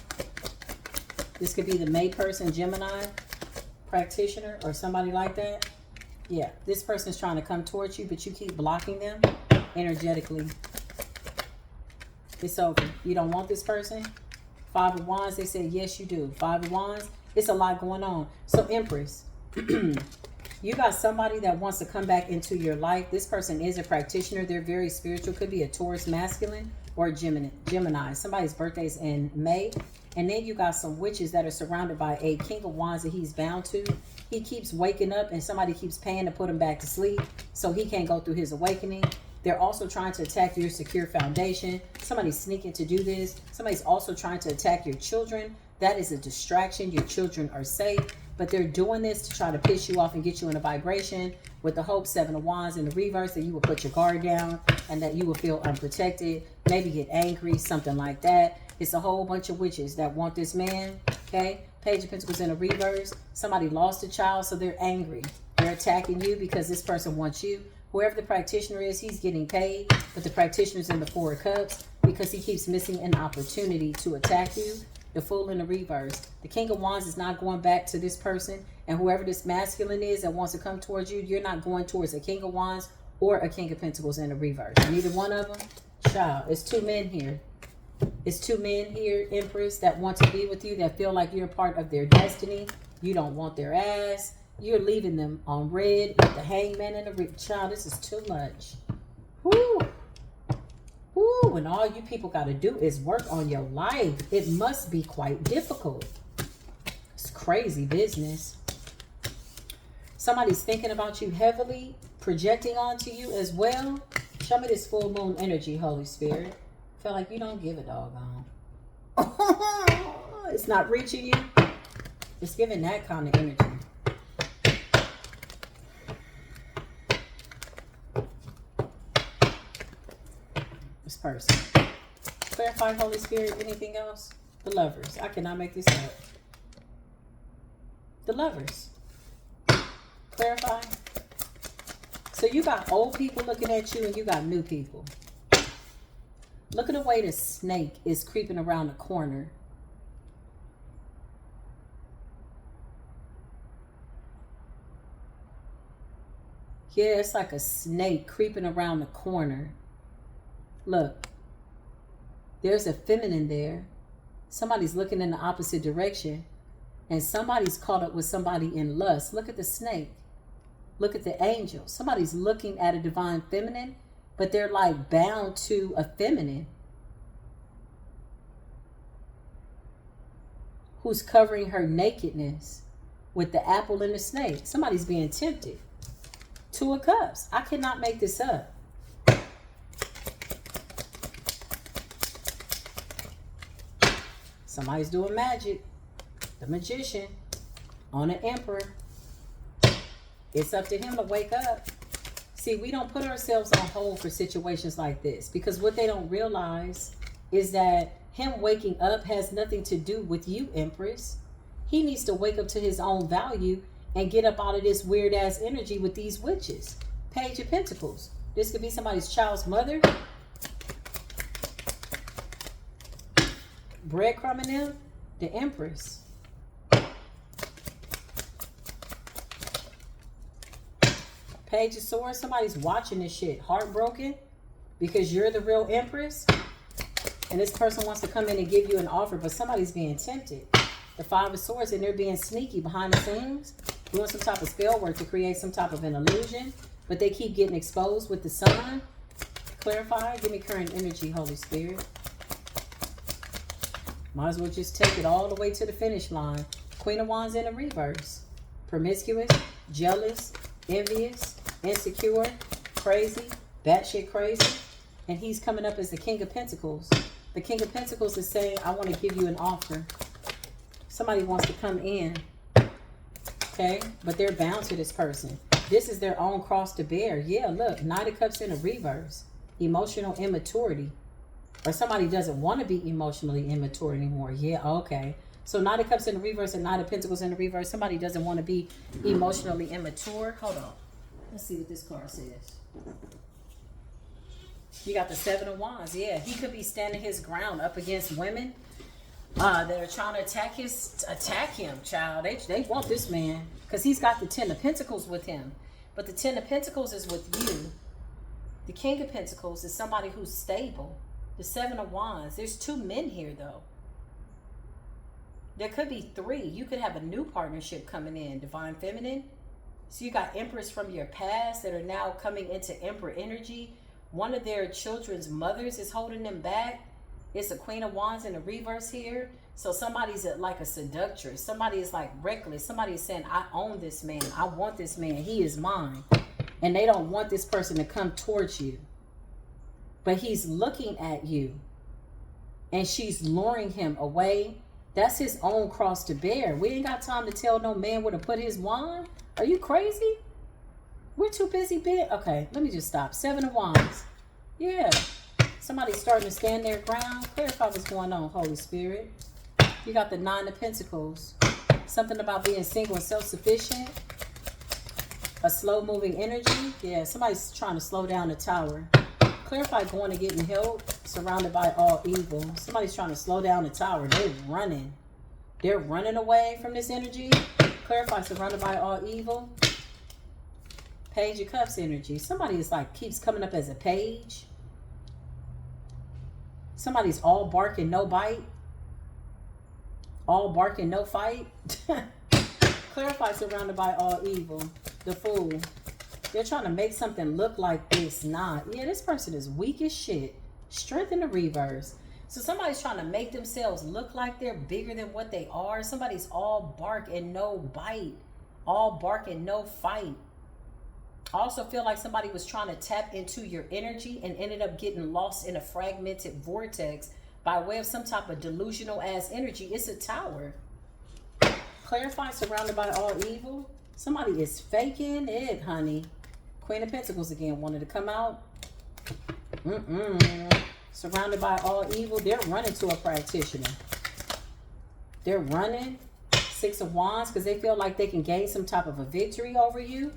This could be the May person, Gemini, practitioner, or somebody like that. Yeah, this person's trying to come towards you, but you keep blocking them energetically. It's over. You don't want this person. Five of Wands, they said, yes, you do. Five of Wands, it's a lot going on. So, Empress, you got somebody that wants to come back into your life. This person is a practitioner. They're very spiritual. Could be a Taurus masculine or a Gemini. Somebody's birthday's in May. And then you got some witches that are surrounded by a King of Wands that he's bound to. He keeps waking up and somebody keeps paying to put him back to sleep so he can't go through his awakening. They're also trying to attack your secure foundation. Somebody's sneaking to do this. Somebody's also trying to attack your children. That is a distraction. Your children are safe, but they're doing this to try to piss you off and get you in a vibration with the hope, 7 of Wands in the reverse, that you will put your guard down and that you will feel unprotected, maybe get angry, something like that. It's a whole bunch of witches that want this man, okay? Page of Pentacles in the reverse. Somebody lost a child, so they're angry. They're attacking you because this person wants you. Whoever the practitioner is, he's getting paid, but the practitioner's in the 4 of Cups because he keeps missing an opportunity to attack you. The Fool in the reverse. The King of Wands is not going back to this person, and whoever this masculine is that wants to come towards you, you're not going towards a King of Wands or a King of Pentacles in the reverse. Neither one of them. Child, it's 2 men here. It's 2 men here, Empress, that want to be with you, that feel like you're a part of their destiny. You don't want their ass. You're leaving them on red with the Hangman and the child. This is too much. Whoo. Whoo. And all you people got to do is work on your life. It must be quite difficult. It's crazy business. Somebody's thinking about you heavily, projecting onto you as well. Show me this full moon energy, Holy Spirit. Feel like you don't give a doggone. It's not reaching you. It's giving that kind of energy. This person. Clarify, Holy Spirit. Anything else? The Lovers. I cannot make this up. The Lovers. Clarify. So you got old people looking at you and you got new people. Look at the way the snake is creeping around the corner. Yeah, it's like a snake creeping around the corner. Look, there's a feminine there. Somebody's looking in the opposite direction. And somebody's caught up with somebody in lust. Look at the snake. Look at the angel. Somebody's looking at a divine feminine, but they're like bound to a feminine who's covering her nakedness with the apple and the snake. Somebody's being tempted. 2 of Cups. I cannot make this up. Somebody's doing magic. The Magician on an Emperor. It's up to him to wake up. See, we don't put ourselves on hold for situations like this because what they don't realize is that him waking up has nothing to do with you, Empress. He needs to wake up to his own value and get up out of this weird ass energy with these witches. Page of Pentacles. This could be somebody's child's mother. Breadcrumbing them. The Empress. Page of Swords. Somebody's watching this shit heartbroken because you're the real Empress. And this person wants to come in and give you an offer, but somebody's being tempted. The 5 of Swords, and they're being sneaky behind the scenes, doing some type of spell work to create some type of an illusion, but they keep getting exposed with the sun. Clarify. Give me current energy, Holy Spirit. Might as well just take it all the way to the finish line. Queen of Wands in the reverse. Promiscuous, jealous, envious, insecure, crazy, batshit crazy. And he's coming up as the King of Pentacles. The King of Pentacles is saying, I want to give you an offer. Somebody wants to come in. Okay? But they're bound to this person. This is their own cross to bear. Yeah, look. Knight of Cups in the reverse. Emotional immaturity. Or somebody doesn't want to be emotionally immature anymore. Yeah, okay. So Knight of Cups in the reverse and Knight of Pentacles in the reverse. Somebody doesn't want to be emotionally immature. Hold on. Let's see what this card says. You got the 7 of Wands. Yeah, he could be standing his ground up against women that are trying to attack him, child. They want this man because he's got the 10 of Pentacles with him. But the 10 of Pentacles is with you. The King of Pentacles is somebody who's stable. The 7 of Wands. There's 2 men here, though. There could be 3. You could have a new partnership coming in. Divine Feminine. So you got Empress from your past that are now coming into Emperor energy. One of their children's mothers is holding them back. It's a Queen of Wands in the reverse here. So somebody's like a seductress. Somebody is like reckless. Somebody is saying, I own this man. I want this man. He is mine. And they don't want this person to come towards you. but he's looking at you and she's luring him away. That's his own cross to bear. We ain't got time to tell no man where to put his wand. Are you crazy? We're too busy being... Okay, let me just stop. 7 of Wands. Yeah. Somebody's starting to stand their ground. Clarify what's going on, Holy Spirit. You got the 9 of Pentacles. Something about being single and self-sufficient. A slow-moving energy. Yeah, somebody's trying to slow down the Tower. Clarify going and getting help. Surrounded by all evil. Somebody's trying to slow down the Tower. They're running. They're running away from this energy. Clarify surrounded by all evil. Page of Cups energy. Somebody is like keeps coming up as a page. Somebody's all bark and no bite. All bark and no fight. Clarify surrounded by all evil. The Fool. They're trying to make something look like it's not. Yeah, this person is weak as shit. Strength in the reverse. So somebody's trying to make themselves look like they're bigger than what they are. Somebody's all bark and no bite. All bark and no fight. I also feel like somebody was trying to tap into your energy and ended up getting lost in a fragmented vortex by way of some type of delusional ass energy. It's a Tower. Clarify surrounded by all evil. Somebody is faking it, honey. Queen of Pentacles again wanted to come out. Surrounded by all evil. They're running to a practitioner. They're running. 6 of Wands because they feel like they can gain some type of a victory over you.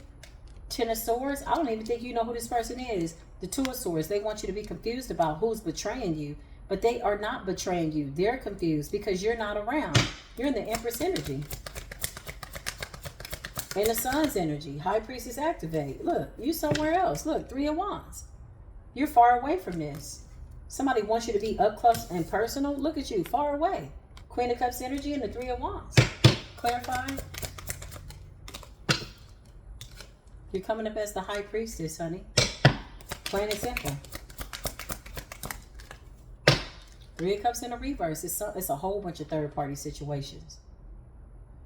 10 of Swords. I don't even think you know who this person is. The 2 of Swords. They want you to be confused about who's betraying you. But they are not betraying you. They're confused because you're not around. You're in the Empress energy. And the Sun's energy. High Priestess activate. Look, you somewhere else. Look, 3 of Wands. You're far away from this. Somebody wants you to be up close and personal. Look at you, far away. Queen of Cups energy and the 3 of Wands. Clarifying. You're coming up as the High Priestess, honey. Plain and simple. 3 of Cups in the reverse. It's a whole bunch of third-party situations.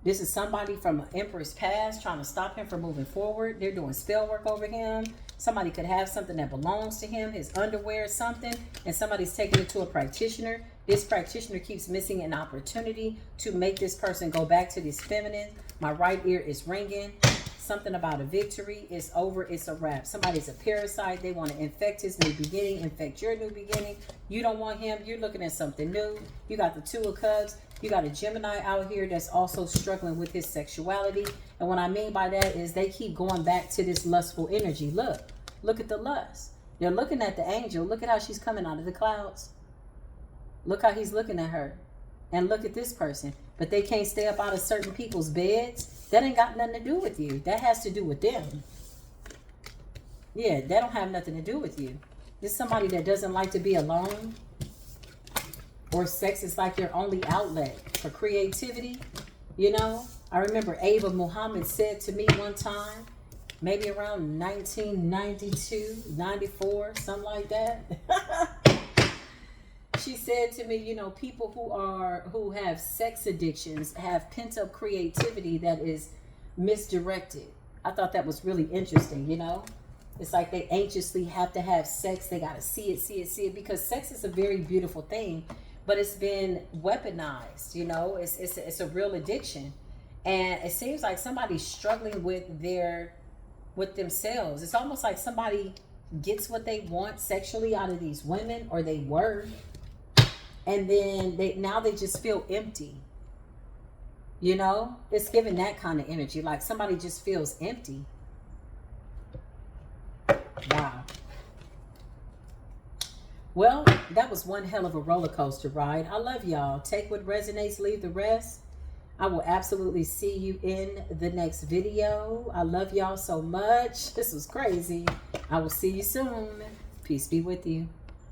This is somebody from an Emperor's past trying to stop him from moving forward. They're doing spell work over him. Somebody could have something that belongs to him, his underwear, something, and somebody's taking it to a practitioner. This practitioner keeps missing an opportunity to make this person go back to this feminine. My right ear is ringing. Something about a victory. It's over. It's a wrap. Somebody's a parasite. They want to infect his new beginning, infect your new beginning. You don't want him. You're looking at something new. You got the 2 of Cups. You got a Gemini out here that's also struggling with his sexuality. And what I mean by that is they keep going back to this lustful energy. Look at the lust. They're looking at the angel. Look at how she's coming out of the clouds. Look how he's looking at her. And look at this person. But they can't stay up out of certain people's beds. That ain't got nothing to do with you. That has to do with them. Yeah, that don't have nothing to do with you. This is somebody that doesn't like to be alone. Or sex is like your only outlet for creativity. You know, I remember Ava Muhammad said to me one time, maybe around 1992, 94, something like that. She said to me, you know, people who have sex addictions have pent up creativity that is misdirected. I thought that was really interesting, you know. It's like they anxiously have to have sex. They got to see it, because sex is a very beautiful thing, but it's been weaponized, you know. It's a real addiction. And it seems like somebody's struggling with themselves. It's almost like somebody gets what they want sexually out of these women, or they were. And then now they just feel empty. You know, it's giving that kind of energy. Like somebody just feels empty. Wow. Well, that was one hell of a roller coaster ride. I love y'all. Take what resonates, leave the rest. I will absolutely see you in the next video. I love y'all so much. This was crazy. I will see you soon. Peace be with you.